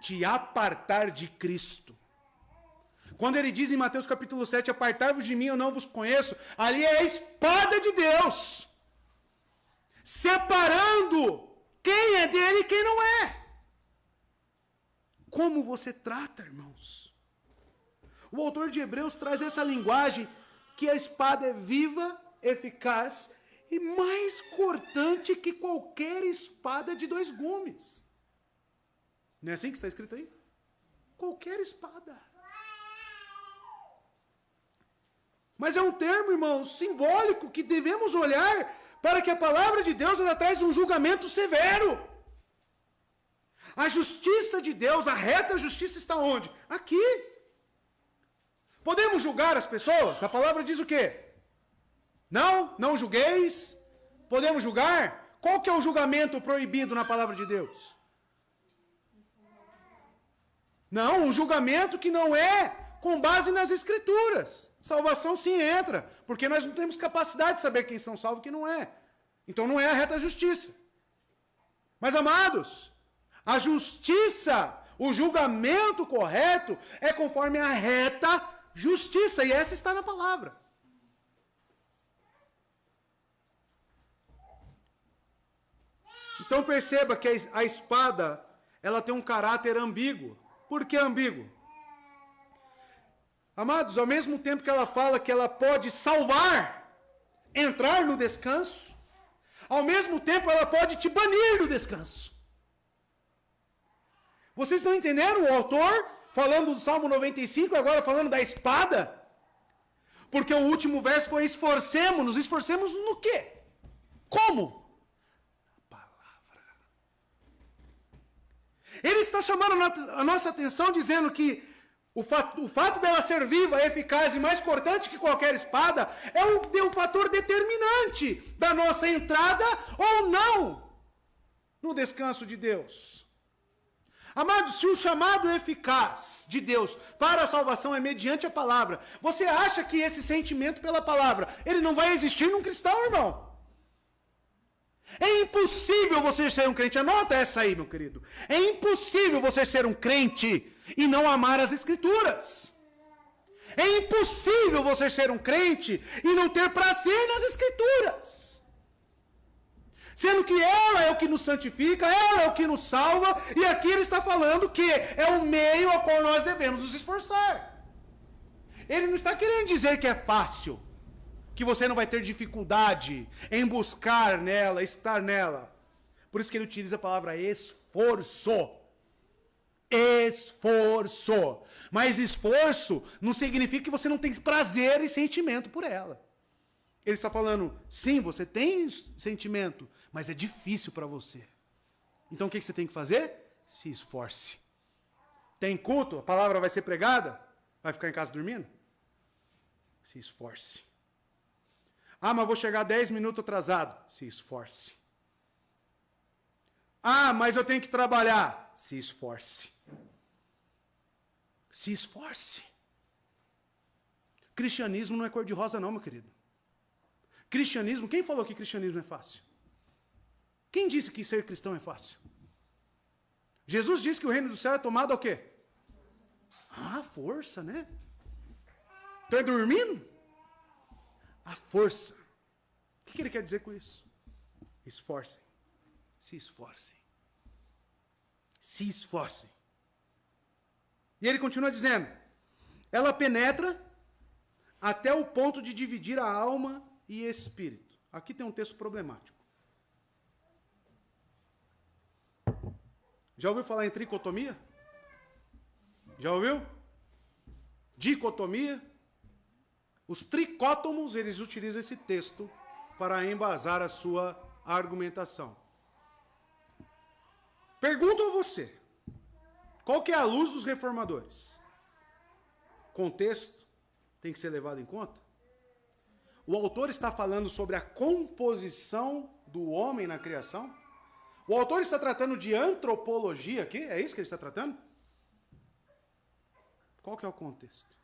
Te apartar de Cristo. Quando ele diz em Mateus capítulo 7, apartai-vos de mim, eu não vos conheço, ali é a espada de Deus, separando quem é dele e quem não é. Como você trata, irmãos? O autor de Hebreus traz essa linguagem que a espada é viva, eficaz e mais cortante que qualquer espada de 2 gumes. Não é assim que está escrito aí? Qualquer espada. Mas é um termo, irmãos, simbólico que devemos olhar para que a palavra de Deus ela traz um julgamento severo. A justiça de Deus, a reta justiça está onde? Aqui. Podemos julgar as pessoas? A palavra diz o quê? Não julgueis. Podemos julgar? Qual que é o julgamento proibido na palavra de Deus? Não, um julgamento que não é com base nas escrituras. Salvação sim entra, porque nós não temos capacidade de saber quem são salvos e quem não é. Então não é a reta justiça. Mas, amados, a justiça, o julgamento correto é conforme a reta justiça, e essa está na palavra. Então perceba que a espada, ela tem um caráter ambíguo. Por que ambíguo? Amados, ao mesmo tempo que ela fala que ela pode salvar, entrar no descanso, ao mesmo tempo ela pode te banir do descanso. Vocês estão entendendo o autor falando do Salmo 95, agora falando da espada? Porque o último verso foi esforcemos no quê? Como? A palavra. Ele está chamando a nossa atenção dizendo que o fato dela ser viva, eficaz e mais cortante que qualquer espada é um fator determinante da nossa entrada ou não no descanso de Deus. Amados, se o chamado eficaz de Deus para a salvação é mediante a palavra, você acha que esse sentimento pela palavra, ele não vai existir num cristão, irmão? É impossível você ser um crente, anota essa aí, meu querido. É impossível você ser um crente e não amar as escrituras. É impossível você ser um crente e não ter prazer nas escrituras. Sendo que ela é o que nos santifica, ela é o que nos salva, e aqui ele está falando que é o meio ao qual nós devemos nos esforçar. Ele não está querendo dizer que é fácil, que você não vai ter dificuldade em buscar nela, estar nela. Por isso que ele utiliza a palavra esforço. Esforço. Mas esforço não significa que você não tem prazer e sentimento por ela. Ele está falando, sim, você tem sentimento, mas é difícil para você. Então o que você tem que fazer? Se esforce. Tem culto? A palavra vai ser pregada? Vai ficar em casa dormindo? Se esforce. Ah, mas vou chegar 10 minutos atrasado. Se esforce. Ah, mas eu tenho que trabalhar. Se esforce. Se esforce. Cristianismo não é cor-de-rosa não, meu querido. Cristianismo, quem falou que cristianismo é fácil? Quem disse que ser cristão é fácil? Jesus disse que o reino do céu é tomado ao quê? Ah, força, né? Estou dormindo? A força. O que ele quer dizer com isso? Esforcem. se esforcem. Se esforcem. E ele continua dizendo, ela penetra até o ponto de dividir a alma e espírito. Aqui tem um texto problemático. Já ouviu falar em tricotomia? Já ouviu? Dicotomia? Os tricótomos, eles utilizam esse texto para embasar a sua argumentação. Pergunto a você, qual que é a luz dos reformadores? Contexto tem que ser levado em conta? O autor está falando sobre a composição do homem na criação? O autor está tratando de antropologia aqui? É isso que ele está tratando? Qual que é o contexto?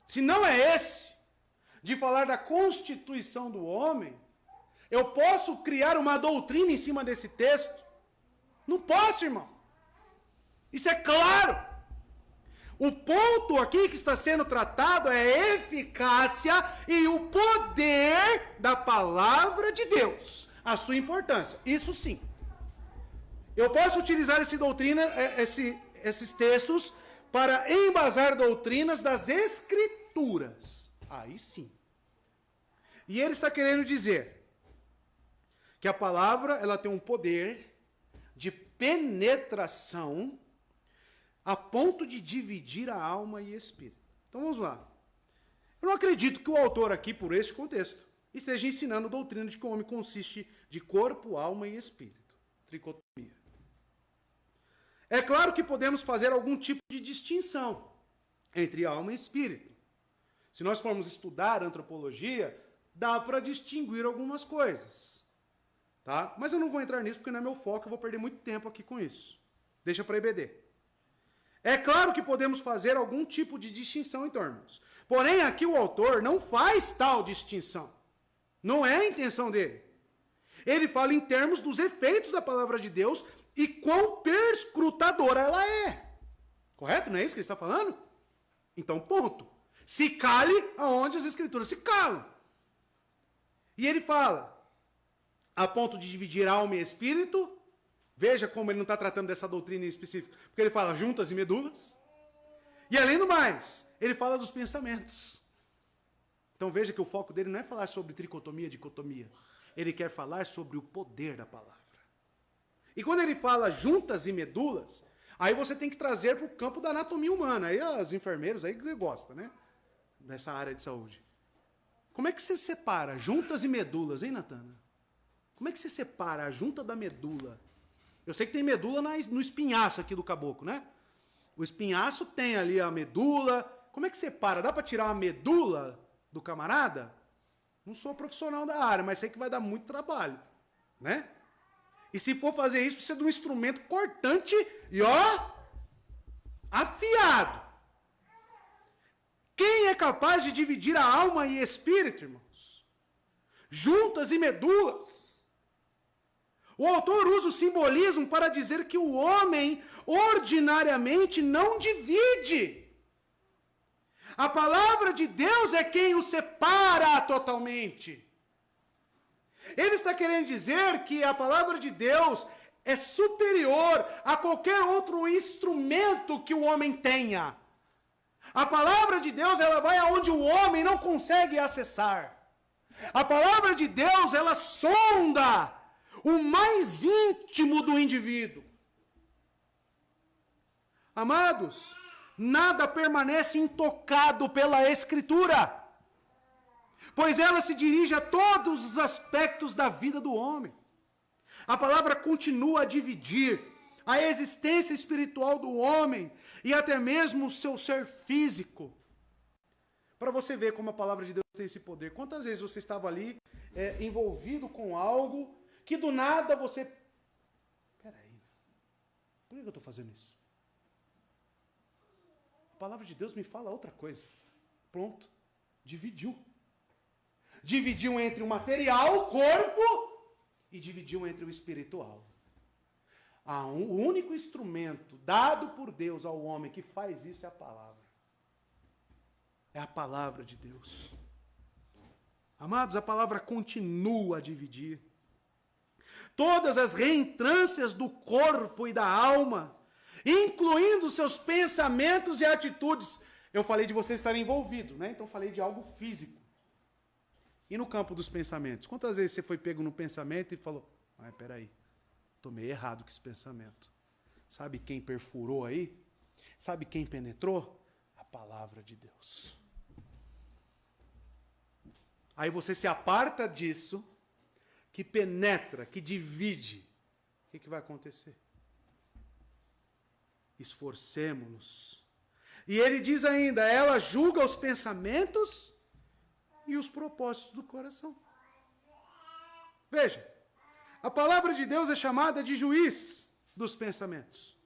Se não é esse, de falar da constituição do homem, eu posso criar uma doutrina em cima desse texto? Não posso, irmão. Isso é claro. O ponto aqui que está sendo tratado é a eficácia e o poder da palavra de Deus. A sua importância. Isso sim. Eu posso utilizar esses textos para embasar doutrinas das Escrituras. Aí sim. E ele está querendo dizer que a palavra ela tem um poder de penetração a ponto de dividir a alma e espírito. Então vamos lá. Eu não acredito que o autor aqui, por esse contexto, esteja ensinando a doutrina de que o homem consiste de corpo, alma e espírito. Tricotomia. É claro que podemos fazer algum tipo de distinção entre alma e espírito. Se nós formos estudar antropologia, dá para distinguir algumas coisas. Tá? Mas eu não vou entrar nisso porque não é meu foco, eu vou perder muito tempo aqui com isso. Deixa para EBD. É claro que podemos fazer algum tipo de distinção então, irmãos. Porém, aqui o autor não faz tal distinção. Não é a intenção dele. Ele fala em termos dos efeitos da palavra de Deus e quão perscrutadora ela é. Correto? Não é isso que ele está falando? Então, ponto. Se cale aonde as Escrituras se calam. E ele fala, a ponto de dividir alma e espírito. Veja como ele não está tratando dessa doutrina em específico. Porque ele fala juntas e medulas. E além do mais, ele fala dos pensamentos. Então veja que o foco dele não é falar sobre tricotomia, dicotomia. Ele quer falar sobre o poder da palavra. E quando ele fala juntas e medulas, aí você tem que trazer para o campo da anatomia humana. Aí os enfermeiros aí gostam, né? Dessa área de saúde. Como é que você separa juntas e medulas, hein, Natana? Como é que você separa a junta da medula? Eu sei que tem medula no espinhaço aqui do caboclo, né? O espinhaço tem ali a medula. Como é que separa? Dá para tirar a medula do camarada? Não sou profissional da área, mas sei que vai dar muito trabalho, né? E se for fazer isso, precisa de um instrumento cortante e, ó, afiado. Quem é capaz de dividir a alma e espírito, irmãos? Juntas e medulas. O autor usa o simbolismo para dizer que o homem ordinariamente não divide. A palavra de Deus é quem o separa totalmente. Ele está querendo dizer que a palavra de Deus é superior a qualquer outro instrumento que o homem tenha. A palavra de Deus, ela vai aonde o homem não consegue acessar. A palavra de Deus, ela sonda o mais íntimo do indivíduo. Amados, nada permanece intocado pela Escritura, pois ela se dirige a todos os aspectos da vida do homem. A palavra continua a dividir a existência espiritual do homem e até mesmo o seu ser físico. Para você ver como a palavra de Deus tem esse poder. Quantas vezes você estava ali envolvido com algo que do nada você... Peraí, por que eu estou fazendo isso? A palavra de Deus me fala outra coisa. Pronto, dividiu. Dividiu entre o material, o corpo, e dividiu entre o espiritual. O único instrumento dado por Deus ao homem que faz isso é a palavra. É a palavra de Deus. Amados, a palavra continua a dividir. todas as reentrâncias do corpo e da alma, incluindo seus pensamentos e atitudes. Eu falei de você estar envolvido, né? Então falei de algo físico. E no campo dos pensamentos? Quantas vezes você foi pego no pensamento e falou, peraí, estou meio errado com esse pensamento. Sabe quem perfurou aí? Sabe quem penetrou? A palavra de Deus. Aí você se aparta disso, que penetra, que divide. O que vai acontecer? Esforcemo-nos. E ele diz ainda, ela julga os pensamentos e os propósitos do coração. Veja, a palavra de Deus é chamada de juiz dos pensamentos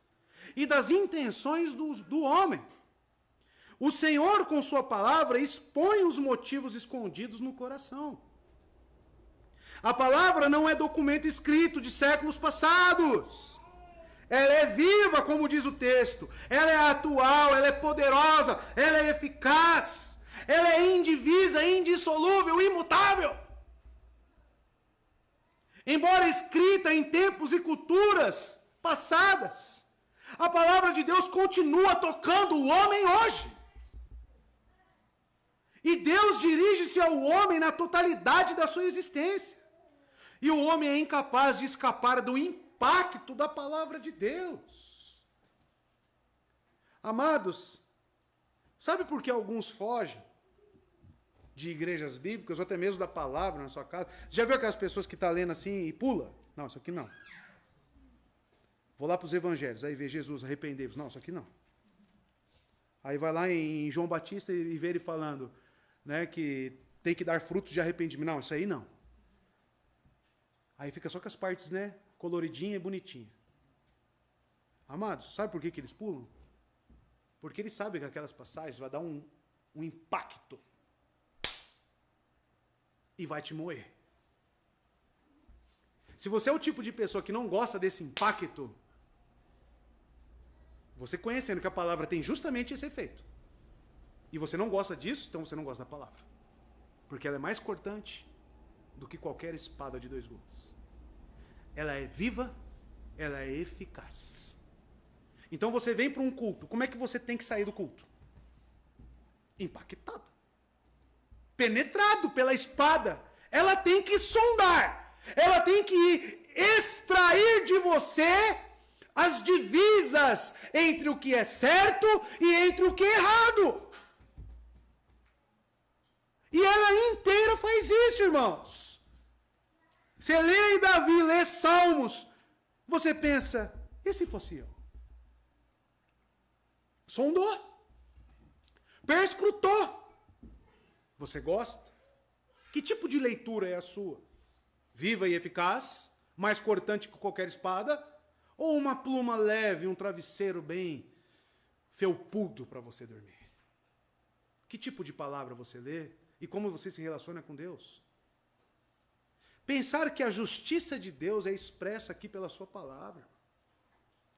e das intenções do homem. O Senhor, com sua palavra, expõe os motivos escondidos no coração. A palavra não é documento escrito de séculos passados. Ela é viva, como diz o texto. Ela é atual, ela é poderosa, ela é eficaz. Ela é indivisa, indissolúvel, imutável. Embora escrita em tempos e culturas passadas, a palavra de Deus continua tocando o homem hoje. E Deus dirige-se ao homem na totalidade da sua existência. E o homem é incapaz de escapar do impacto da palavra de Deus. Amados, sabe por que alguns fogem de igrejas bíblicas, ou até mesmo da palavra na sua casa? Já viu aquelas pessoas que estão lendo assim e pula? Não, isso aqui não. Vou lá para os evangelhos, aí vê Jesus, arrependei-vos. Não, isso aqui não. Aí vai lá em João Batista e vê ele falando, né, que tem que dar frutos de arrependimento. Não, isso aí não. Aí fica só com as partes, né, coloridinha e bonitinha. Amados, sabe por que eles pulam? Porque eles sabem que aquelas passagens vai dar um impacto e vai te moer. Se você é o tipo de pessoa que não gosta desse impacto, você conhecendo que a palavra tem justamente esse efeito, e você não gosta disso, então você não gosta da palavra. Porque ela é mais cortante do que qualquer espada de 2 gumes. Ela é viva, ela é eficaz. Então você vem para um culto, como é que você tem que sair do culto? Impactado. Penetrado pela espada. Ela tem que sondar. Ela tem que extrair de você as divisas entre o que é certo e entre o que é errado. E ela inteira faz isso, irmãos. Você lê Davi, lê Salmos, você pensa, e se fosse eu? Sondou. Perscrutou. Você gosta? Que tipo de leitura é a sua? Viva e eficaz, mais cortante que qualquer espada, ou uma pluma leve, um travesseiro bem felpudo para você dormir? Que tipo de palavra você lê e como você se relaciona com Deus? Pensar que a justiça de Deus é expressa aqui pela sua palavra.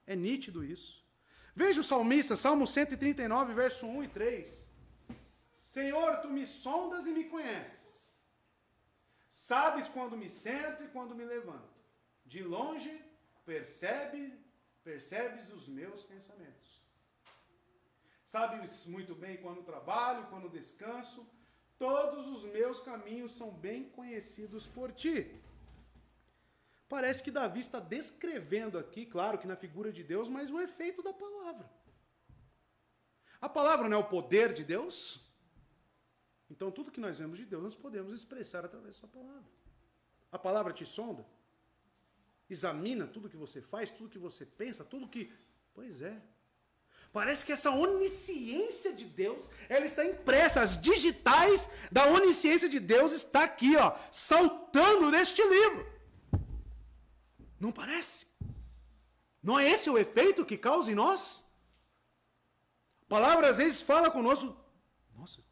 É nítido isso. Veja o salmista, Salmo 139, verso 1 e 3. Senhor, tu me sondas e me conheces. Sabes quando me sento e quando me levanto. De longe percebes os meus pensamentos. Sabes muito bem quando trabalho, quando descanso. Todos os meus caminhos são bem conhecidos por ti. Parece que Davi está descrevendo aqui, claro que na figura de Deus, mas o efeito da palavra. A palavra não é o poder de Deus? Então tudo que nós vemos de Deus, nós podemos expressar através da sua palavra. A palavra te sonda? Examina tudo que você faz, tudo que você pensa, tudo que... Pois é. Parece que essa onisciência de Deus, ela está impressa, as digitais da onisciência de Deus está aqui, ó, saltando neste livro. Não parece? Não é esse o efeito que causa em nós? A palavra às vezes fala conosco, nossa,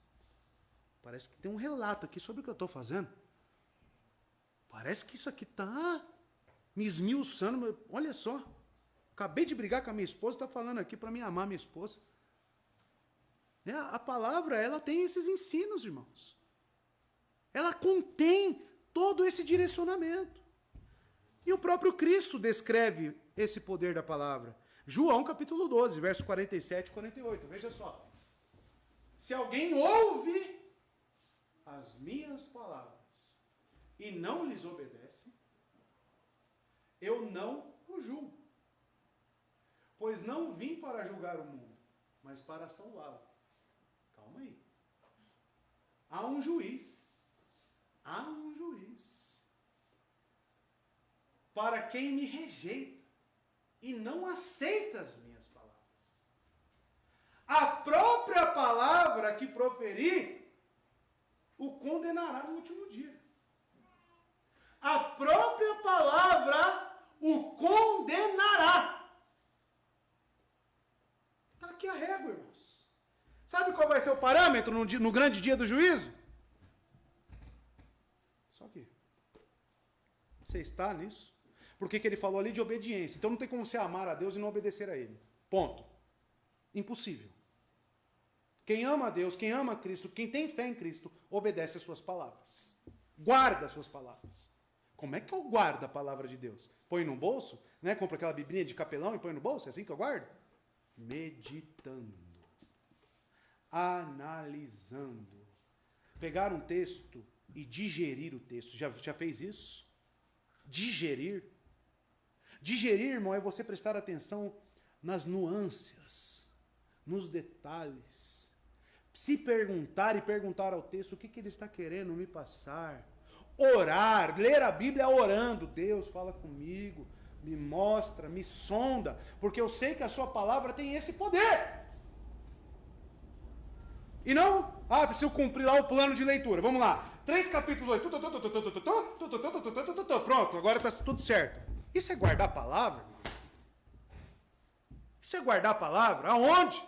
parece que tem um relato aqui sobre o que eu estou fazendo. Parece que isso aqui está me esmiuçando, olha só. Acabei de brigar com a minha esposa, está falando aqui para mim amar minha esposa. A palavra, ela tem esses ensinos, irmãos. Ela contém todo esse direcionamento. E o próprio Cristo descreve esse poder da palavra. João capítulo 12, verso 47 e 48. Veja só. Se alguém ouve as minhas palavras e não lhes obedece, eu não o julgo. Pois não vim para julgar o mundo, mas para salvá-lo. Calma aí. Há um juiz para quem me rejeita e não aceita as minhas palavras. A própria palavra que proferi o condenará no último dia. A própria palavra o condenará. Está aqui a régua, irmãos. Sabe qual vai ser o parâmetro no grande dia do juízo? Só que você está nisso? Porque que ele falou ali de obediência. Então não tem como você amar a Deus e não obedecer a Ele. Ponto. Impossível. Quem ama a Deus, quem ama a Cristo, quem tem fé em Cristo, obedece às suas palavras. Guarda as suas palavras. Como é que eu guardo a palavra de Deus? Põe no bolso, né? Compra aquela biblinha de capelão e põe no bolso? É assim que eu guardo? Meditando. Analisando. Pegar um texto e digerir o texto. Já fez isso? Digerir. Digerir, irmão, é você prestar atenção nas nuances, nos detalhes. Se perguntar e perguntar ao texto o que ele está querendo me passar. Orar, ler a Bíblia orando. Deus, fala comigo, me mostra, me sonda, porque eu sei que a sua palavra tem esse poder. E não, preciso cumprir lá o plano de leitura. Vamos lá. 3 capítulos 8. Pronto, agora está tudo certo. Isso é guardar a palavra? Isso é guardar a palavra? Aonde?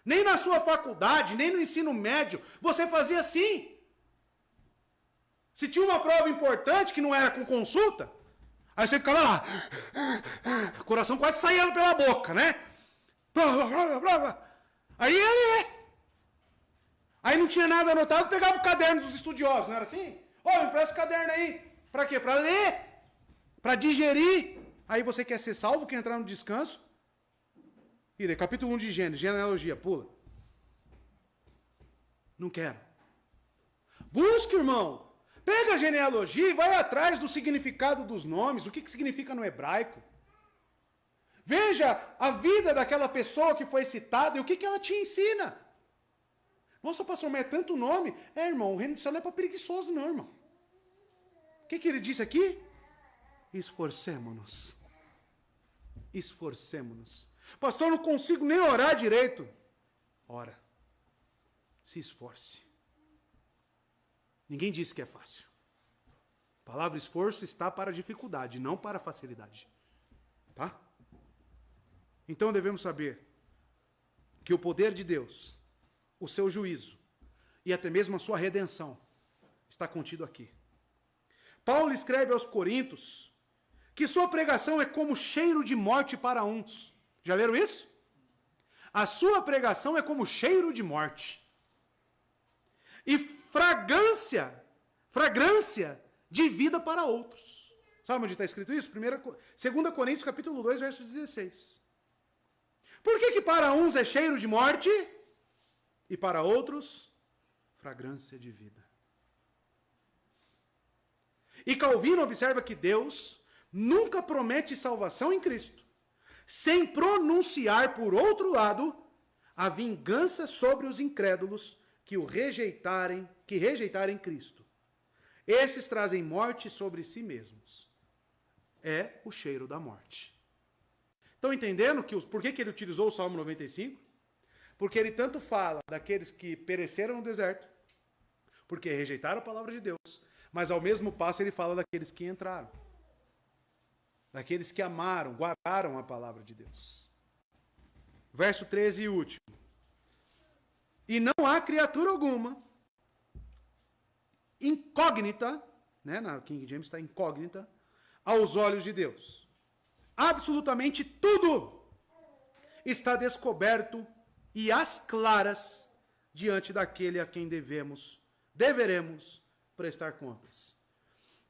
Nem na sua faculdade, nem no ensino médio, você fazia assim. Se tinha uma prova importante que não era com consulta, aí você ficava lá, o coração quase saindo pela boca, né? Prova. Aí não tinha nada anotado, pegava o caderno dos estudiosos, não era assim? Me empresta o caderno aí. Para quê? Para ler. Para digerir. Aí você quer ser salvo, quer entrar no descanso. E lê capítulo 1 de Gênesis, genealogia, pula. Não quero. Busca, irmão. Pega a genealogia e vai atrás do significado dos nomes, o que significa no hebraico. Veja a vida daquela pessoa que foi citada e o que ela te ensina. Nossa, pastor, mas é tanto nome. Irmão, o reino do céu não é para preguiçoso, não, irmão. O que ele disse aqui? Esforcemo-nos. Esforcemo-nos. Pastor, eu não consigo nem orar direito. Ora. Se esforce. Ninguém disse que é fácil. A palavra esforço está para dificuldade, não para facilidade. Tá? Então devemos saber que o poder de Deus, o seu juízo e até mesmo a sua redenção está contido aqui. Paulo escreve aos Coríntios que sua pregação é como cheiro de morte para uns. Já leram isso? A sua pregação é como cheiro de morte. E fragrância de vida para outros. Sabe onde está escrito isso? 2 Coríntios capítulo 2, verso 16. Por que para uns é cheiro de morte e para outros fragrância de vida? E Calvino observa que Deus nunca promete salvação em Cristo, sem pronunciar, por outro lado, a vingança sobre os incrédulos que rejeitarem Cristo. Esses trazem morte sobre si mesmos. É o cheiro da morte. Estão entendendo por que ele utilizou o Salmo 95? Porque ele tanto fala daqueles que pereceram no deserto, porque rejeitaram a palavra de Deus, mas ao mesmo passo ele fala daqueles que entraram. Daqueles que amaram, guardaram a palavra de Deus. Verso 13 e último. E não há criatura alguma incógnita, né, na King James está incógnita, aos olhos de Deus. Absolutamente tudo está descoberto e às claras diante daquele a quem deveremos prestar contas.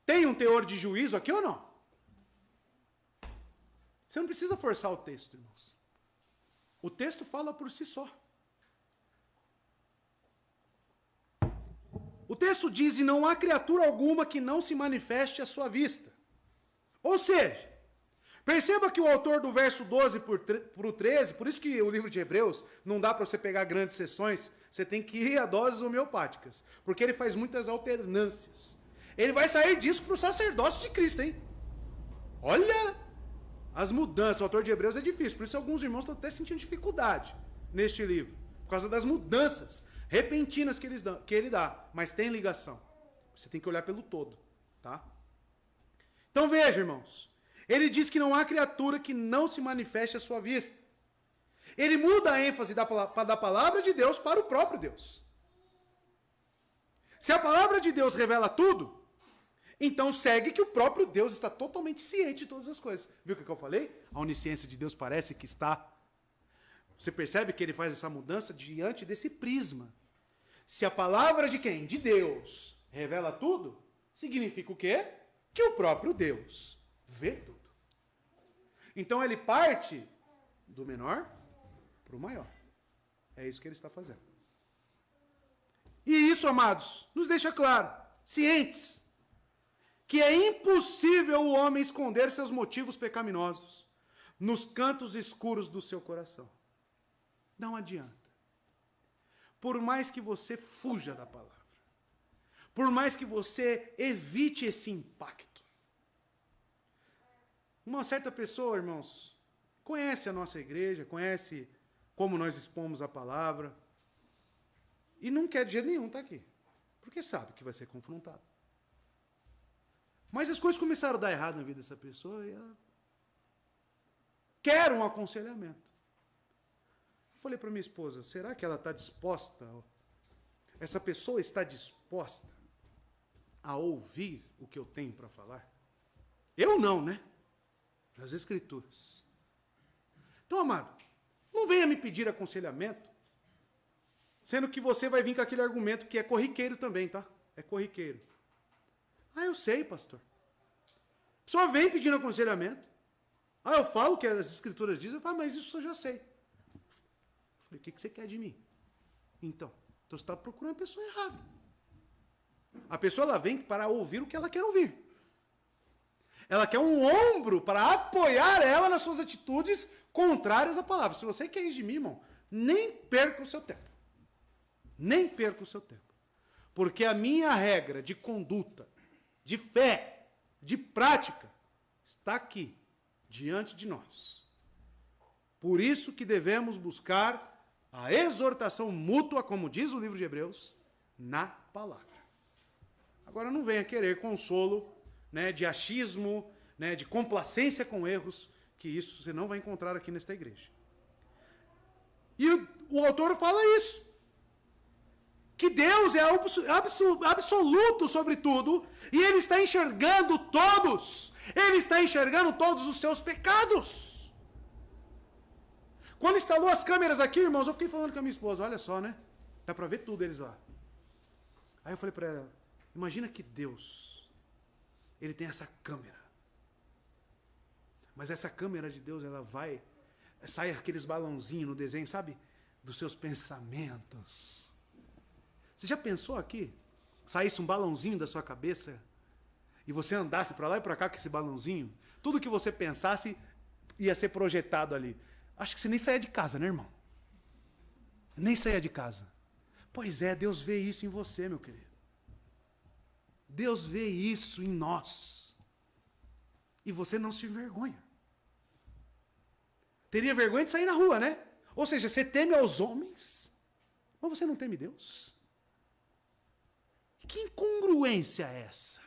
Tem um teor de juízo aqui ou não? Você não precisa forçar o texto, irmãos. O texto fala por si só. O texto diz: e não há criatura alguma que não se manifeste à sua vista. Ou seja, perceba que o autor do verso 12 para o 13, por isso que o livro de Hebreus não dá para você pegar grandes sessões, você tem que ir a doses homeopáticas, porque ele faz muitas alternâncias. Ele vai sair disso para o sacerdócio de Cristo, hein? Olha as mudanças. O autor de Hebreus é difícil, por isso alguns irmãos estão até sentindo dificuldade neste livro, por causa das mudanças repentinas que ele dá, mas tem ligação. Você tem que olhar pelo todo, tá? Então veja, irmãos, ele diz que não há criatura que não se manifeste à sua vista. Ele muda a ênfase da palavra de Deus para o próprio Deus. Se a palavra de Deus revela tudo, então segue que o próprio Deus está totalmente ciente de todas as coisas. Viu o que eu falei? A onisciência de Deus parece que está... Você percebe que ele faz essa mudança diante desse prisma. Se a palavra de quem? De Deus revela tudo, significa o quê? Que o próprio Deus vê tudo. Então ele parte do menor para o maior. É isso que ele está fazendo. E isso, amados, nos deixa claro, cientes, que é impossível o homem esconder seus motivos pecaminosos nos cantos escuros do seu coração. Não adianta. Por mais que você fuja da palavra, por mais que você evite esse impacto. Uma certa pessoa, irmãos, conhece a nossa igreja, conhece como nós expomos a palavra, e não quer de jeito nenhum estar aqui, porque sabe que vai ser confrontado. Mas as coisas começaram a dar errado na vida dessa pessoa e ela quer um aconselhamento. Falei para minha esposa, será que ela está disposta, essa pessoa está disposta a ouvir o que eu tenho para falar? Eu não, né? As Escrituras. Então, amado, não venha me pedir aconselhamento, sendo que você vai vir com aquele argumento que é corriqueiro também, tá? É corriqueiro. Ah, eu sei, pastor. A pessoa vem pedindo aconselhamento. Ah, eu falo o que as Escrituras dizem. Eu falo, mas isso eu já sei. Eu falei, o que você quer de mim? Então você está procurando a pessoa errada. A pessoa ela vem para ouvir o que ela quer ouvir. Ela quer um ombro para apoiar ela nas suas atitudes contrárias à palavra. Se você quer isso de mim, irmão, nem perca o seu tempo. Nem perca o seu tempo. Porque a minha regra de conduta, de fé, de prática, está aqui, diante de nós. Por isso que devemos buscar a exortação mútua, como diz o livro de Hebreus, na palavra. Agora não venha querer consolo, né, de achismo, né, de complacência com erros, que isso você não vai encontrar aqui nesta igreja. E o autor fala isso. Que Deus é absoluto sobre tudo, e Ele está enxergando todos. Ele está enxergando todos os seus pecados. Quando instalou as câmeras aqui, irmãos, eu fiquei falando com a minha esposa, olha só, né? Dá para ver tudo eles lá. Aí eu falei para ela, imagina que Deus, Ele tem essa câmera. Mas essa câmera de Deus, ela vai, sai aqueles balãozinhos no desenho, sabe? Dos seus pensamentos. Você já pensou aqui? Saísse um balãozinho da sua cabeça e você andasse para lá e para cá com esse balãozinho? Tudo que você pensasse ia ser projetado ali. Acho que você nem saía de casa, né, irmão? Nem saía de casa. Pois é, Deus vê isso em você, meu querido. Deus vê isso em nós. E você não se envergonha. Teria vergonha de sair na rua, né? Ou seja, você teme aos homens, mas você não teme Deus. Que incongruência é essa?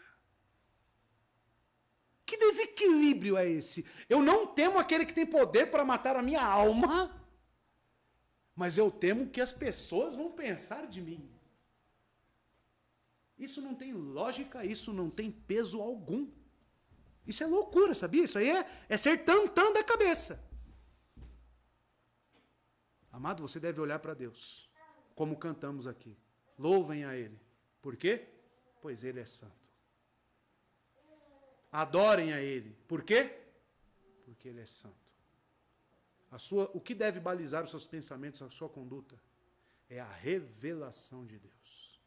Que desequilíbrio é esse? Eu não temo aquele que tem poder para matar a minha alma, mas eu temo o que as pessoas vão pensar de mim. Isso não tem lógica, isso não tem peso algum. Isso é loucura, sabia? Isso aí é ser tantã da cabeça. Amado, você deve olhar para Deus, como cantamos aqui. Louvem a Ele. Por quê? Pois Ele é santo. Adorem a Ele. Por quê? Porque porque Ele é santo. O que deve balizar os seus pensamentos, a sua conduta, é a revelação de Deus.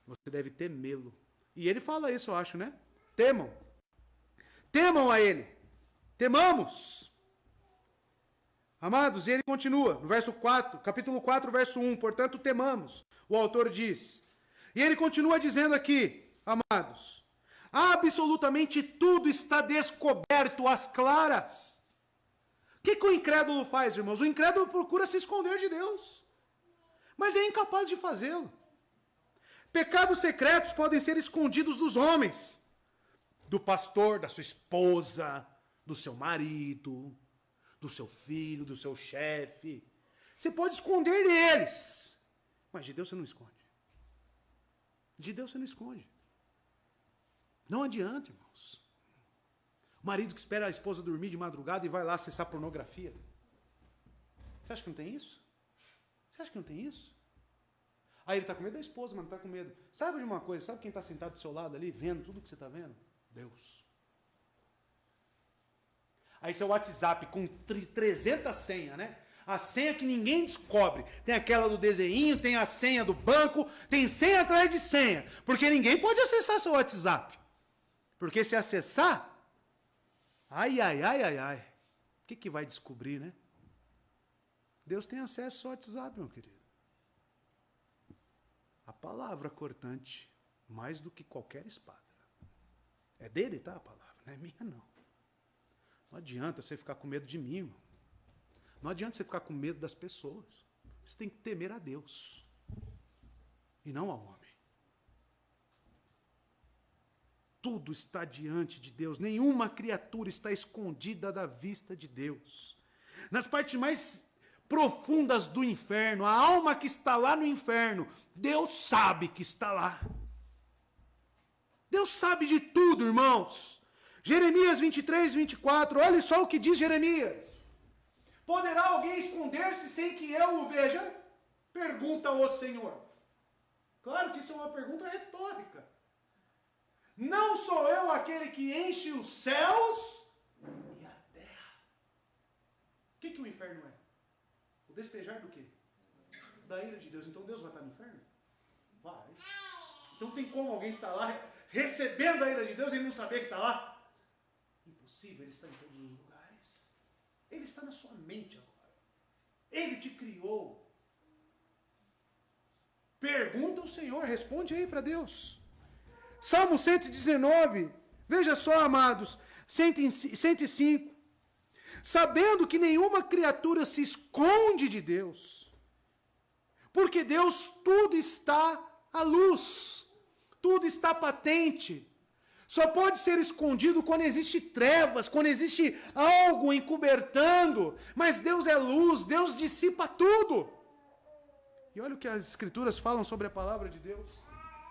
Você deve temê-lo. E ele fala isso, eu acho, né? Temam. Temam a Ele. Temamos. Amados, e ele continua, no verso 4, capítulo 4, verso 1, portanto, temamos, o autor diz. E ele continua dizendo aqui, amados, absolutamente tudo está descoberto às claras. O que o incrédulo faz, irmãos? O incrédulo procura se esconder de Deus, mas é incapaz de fazê-lo. Pecados secretos podem ser escondidos dos homens, do pastor, da sua esposa, do seu marido, do seu filho, do seu chefe. Você pode esconder deles, mas de Deus você não esconde. De Deus você não esconde. Não adianta, irmãos. O marido que espera a esposa dormir de madrugada e vai lá acessar pornografia. Você acha que não tem isso? Você acha que não tem isso? Aí ele está com medo da esposa, mas não está com medo. Sabe de uma coisa? Sabe quem está sentado do seu lado ali, vendo tudo que você está vendo? Deus. Aí seu WhatsApp com 300 senhas, né? A senha que ninguém descobre. Tem aquela do desenho, tem a senha do banco, tem senha atrás de senha. Porque ninguém pode acessar seu WhatsApp. Porque se acessar, ai. O que vai descobrir, né? Deus tem acesso ao WhatsApp, meu querido. A palavra cortante, mais do que qualquer espada. É dele, tá? A palavra, não é minha, não. Não adianta você ficar com medo de mim, irmão. Não adianta você ficar com medo das pessoas. Você tem que temer a Deus. E não ao homem. Tudo está diante de Deus. Nenhuma criatura está escondida da vista de Deus. Nas partes mais profundas do inferno, a alma que está lá no inferno, Deus sabe que está lá. Deus sabe de tudo, irmãos. Jeremias 23, 24, olha só o que diz Jeremias. Poderá alguém esconder-se sem que eu o veja? Pergunta o Senhor. Claro que isso é uma pergunta retórica. Não sou eu aquele que enche os céus e a terra. O que o inferno é? O despejar do quê? Da ira de Deus. Então Deus vai estar no inferno? Vai. Então tem como alguém estar lá recebendo a ira de Deus e não saber que está lá? Impossível, Ele está em todos os lugares. Ele está na sua mente agora. Ele te criou. Pergunta ao Senhor, responde aí para Deus. Salmo 119, veja só, amados, 105. Sabendo que nenhuma criatura se esconde de Deus, porque Deus tudo está à luz, tudo está patente. Só pode ser escondido quando existe trevas, quando existe algo encobertando. Mas Deus é luz, Deus dissipa tudo. E olha o que as Escrituras falam sobre a palavra de Deus.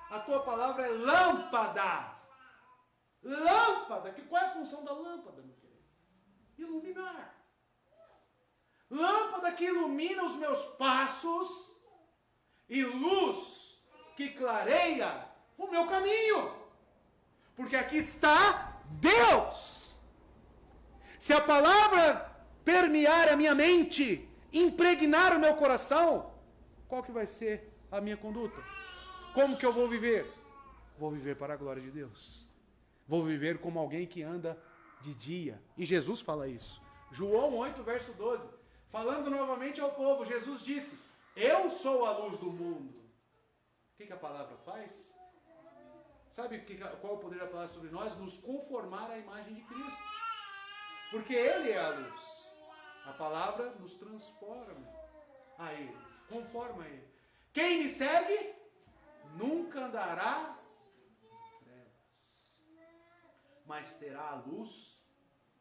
A tua palavra é lâmpada. Lâmpada. Qual é a função da lâmpada, meu querido? Iluminar. Lâmpada que ilumina os meus passos e luz que clareia o meu caminho. Porque aqui está Deus. Se a palavra permear a minha mente, impregnar o meu coração, qual que vai ser a minha conduta? Como que eu vou viver? Vou viver para a glória de Deus. Vou viver como alguém que anda de dia. E Jesus fala isso. João 8, verso 12. Falando novamente ao povo, Jesus disse: eu sou a luz do mundo. O que a palavra faz? Sabe qual é o poder da palavra sobre nós? Nos conformar à imagem de Cristo. Porque Ele é a luz. A palavra nos transforma a Ele. Conforma a Ele. Quem me segue, nunca andará em trevas, mas terá a luz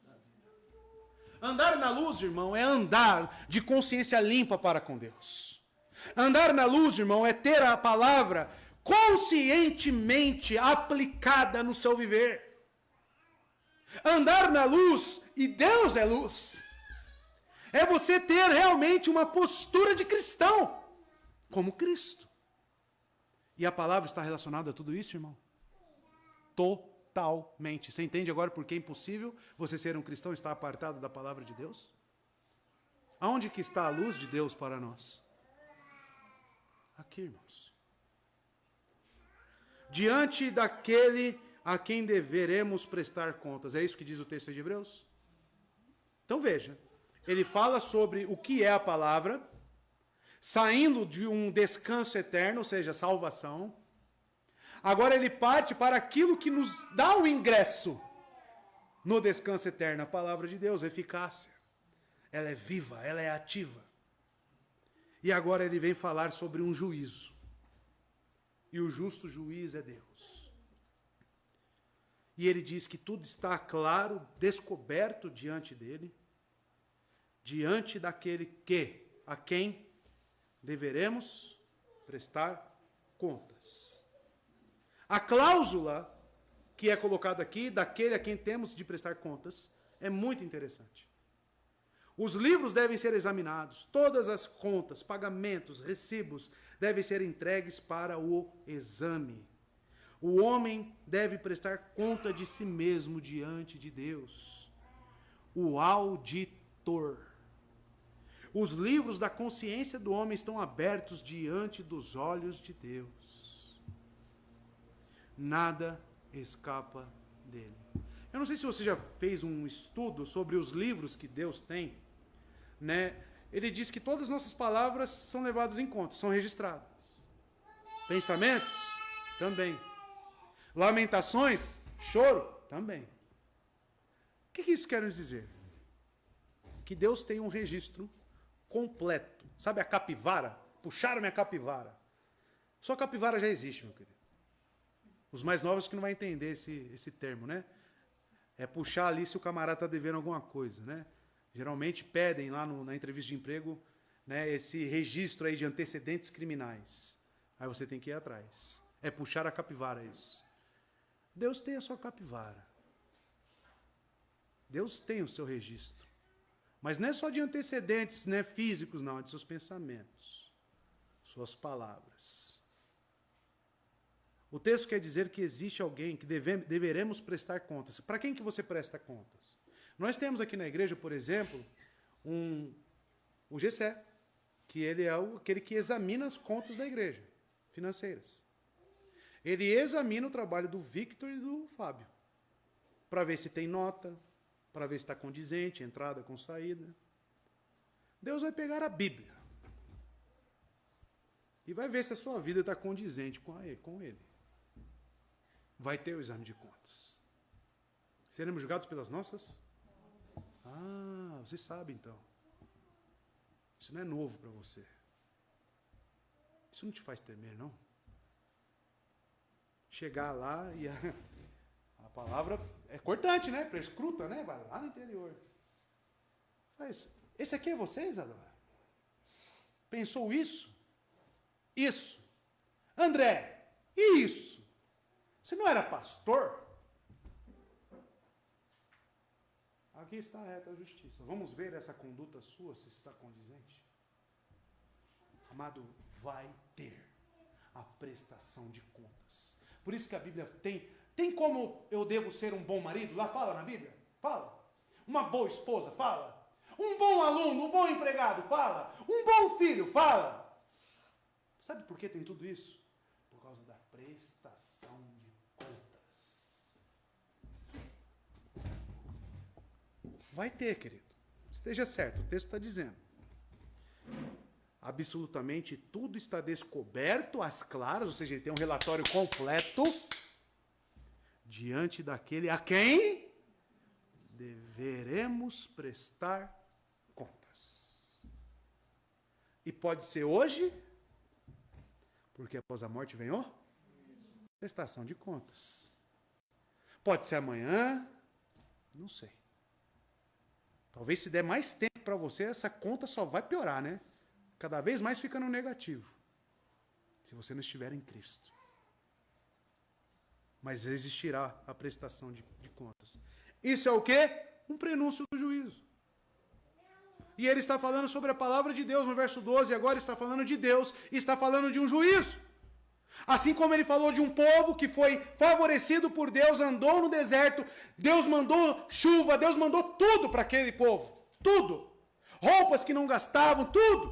da vida. Andar na luz, irmão, é andar de consciência limpa para com Deus. Andar na luz, irmão, é ter a palavra conscientemente aplicada no seu viver. Andar na luz, e Deus é luz, é você ter realmente uma postura de cristão, como Cristo. E a palavra está relacionada a tudo isso, irmão? totalmente. Você entende agora por que é impossível você ser um cristão e estar apartado da palavra de Deus? Aonde que está a luz de Deus para nós? Aqui, irmãos. Diante daquele a quem deveremos prestar contas. É isso que diz o texto de Hebreus? Então veja, ele fala sobre o que é a palavra, saindo de um descanso eterno, ou seja, salvação. Agora ele parte para aquilo que nos dá o ingresso no descanso eterno, a palavra de Deus, a eficácia. Ela é viva, ela é ativa. E agora ele vem falar sobre um juízo. E o justo juiz é Deus. E ele diz que tudo está claro, descoberto diante dele, diante daquele a quem deveremos prestar contas. A cláusula que é colocada aqui, daquele a quem temos de prestar contas, é muito interessante. Os livros devem ser examinados, todas as contas, pagamentos, recibos devem ser entregues para o exame. O homem deve prestar conta de si mesmo diante de Deus. O auditor. Os livros da consciência do homem estão abertos diante dos olhos de Deus. Nada escapa dele. Eu não sei se você já fez um estudo sobre os livros que Deus tem, né? Ele diz que todas as nossas palavras são levadas em conta, são registradas. Pensamentos? Também. Lamentações? Choro? Também. O que isso quer nos dizer? Que Deus tem um registro completo. Sabe a capivara? Puxaram minha capivara. Só a capivara já existe, meu querido. Os mais novos que não vão entender esse termo, né? É puxar ali se o camarada está devendo alguma coisa, né? Geralmente pedem lá na entrevista de emprego, né, esse registro aí de antecedentes criminais. Aí você tem que ir atrás. É puxar a capivara isso. Deus tem a sua capivara. Deus tem o seu registro. Mas não é só de antecedentes, né, físicos, não. É de seus pensamentos. Suas palavras. O texto quer dizer que existe alguém que deveremos prestar contas. Para quem que você presta contas? Nós temos aqui na igreja, por exemplo, o Gessé, que ele é aquele que examina as contas da igreja, financeiras. Ele examina o trabalho do Victor e do Fábio, para ver se tem nota, para ver se está condizente, entrada com saída. Deus vai pegar a Bíblia e vai ver se a sua vida está condizente com ele. Vai ter o exame de contas. Seremos julgados pelas nossas? Ah, você sabe então. Isso não é novo para você. Isso não te faz temer, não? Chegar lá e a palavra é cortante, né? Prescruta, né? Vai lá no interior. Faz. Esse aqui é você, Isadora? Pensou isso? Isso. André, e isso? Você não era pastor? Aqui está a reta justiça. Vamos ver essa conduta sua, se está condizente? Amado, vai ter a prestação de contas. Por isso que a Bíblia tem como eu devo ser um bom marido? Lá fala na Bíblia? Fala. Uma boa esposa? Fala. Um bom aluno, um bom empregado? Fala. Um bom filho? Fala. Sabe por que tem tudo isso? Por causa da prestação de contas. Vai ter, querido. Esteja certo, o texto está dizendo. Absolutamente tudo está descoberto às claras, ou seja, ele tem um relatório completo diante daquele a quem deveremos prestar contas. E pode ser hoje, porque após a morte vem prestação de contas. Pode ser amanhã, não sei. Talvez se der mais tempo para você, essa conta só vai piorar, né? Cada vez mais fica no negativo. Se você não estiver em Cristo. Mas existirá a prestação de contas. Isso é o quê? Um prenúncio do juízo. E ele está falando sobre a palavra de Deus no verso 12, e agora está falando de Deus, e está falando de um juízo. Assim como ele falou de um povo que foi favorecido por Deus, andou no deserto, Deus mandou chuva, Deus mandou tudo para aquele povo. Tudo. Roupas que não gastavam, tudo.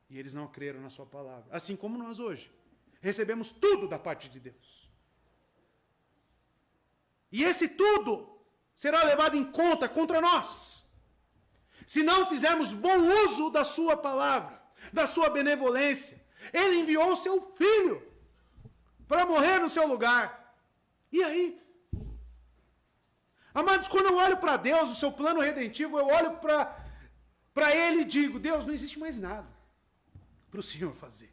E eles não creram na sua palavra. Assim como nós hoje. Recebemos tudo da parte de Deus. E esse tudo será levado em conta contra nós. Se não fizermos bom uso da sua palavra, da sua benevolência. Ele enviou o seu filho para morrer no seu lugar. E aí? Amados, quando eu olho para Deus, o seu plano redentivo, eu olho para Ele e digo, Deus, não existe mais nada para o Senhor fazer.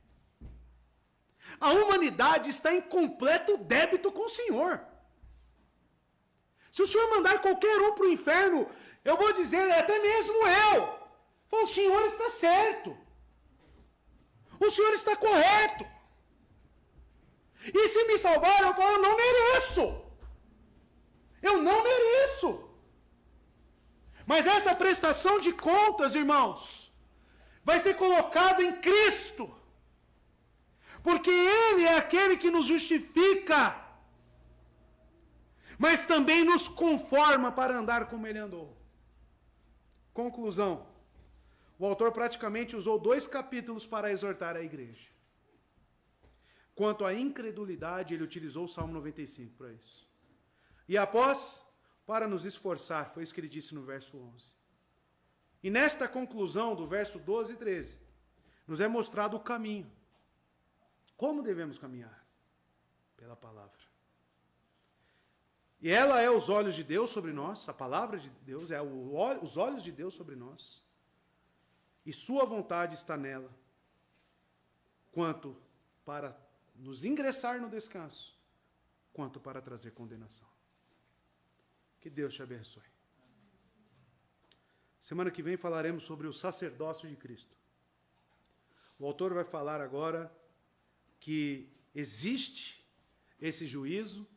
A humanidade está em completo débito com o Senhor. Se o Senhor mandar qualquer um para o inferno, eu vou dizer, até mesmo eu, o Senhor está certo. O Senhor está correto. E se me salvar, eu falo, eu não mereço. Eu não mereço. Mas essa prestação de contas, irmãos, vai ser colocada em Cristo. Porque Ele é aquele que nos justifica, mas também nos conforma para andar como Ele andou. Conclusão. O autor praticamente usou 2 capítulos para exortar a igreja. Quanto à incredulidade, ele utilizou o Salmo 95 para isso. E após, para nos esforçar, foi isso que ele disse no verso 11. E nesta conclusão, do verso 12 e 13, nos é mostrado o caminho. Como devemos caminhar? Pela palavra. E ela é os olhos de Deus sobre nós, a palavra de Deus é os olhos de Deus sobre nós. E sua vontade está nela, quanto para nos ingressar no descanso, quanto para trazer condenação. Que Deus te abençoe. Semana que vem falaremos sobre o sacerdócio de Cristo. O autor vai falar agora que existe esse juízo,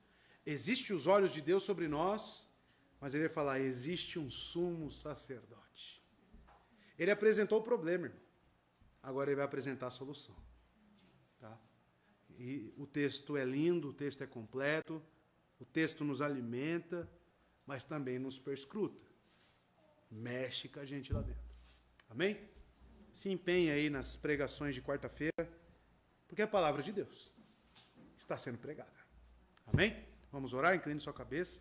existe os olhos de Deus sobre nós, mas ele vai falar, existe um sumo sacerdote. Ele apresentou o problema, irmão. Agora ele vai apresentar a solução. Tá? E o texto é lindo, o texto é completo, o texto nos alimenta, mas também nos perscruta. Mexe com a gente lá dentro. Amém? Se empenhe aí nas pregações de quarta-feira, porque a palavra de Deus está sendo pregada. Amém? Vamos orar? Incline sua cabeça.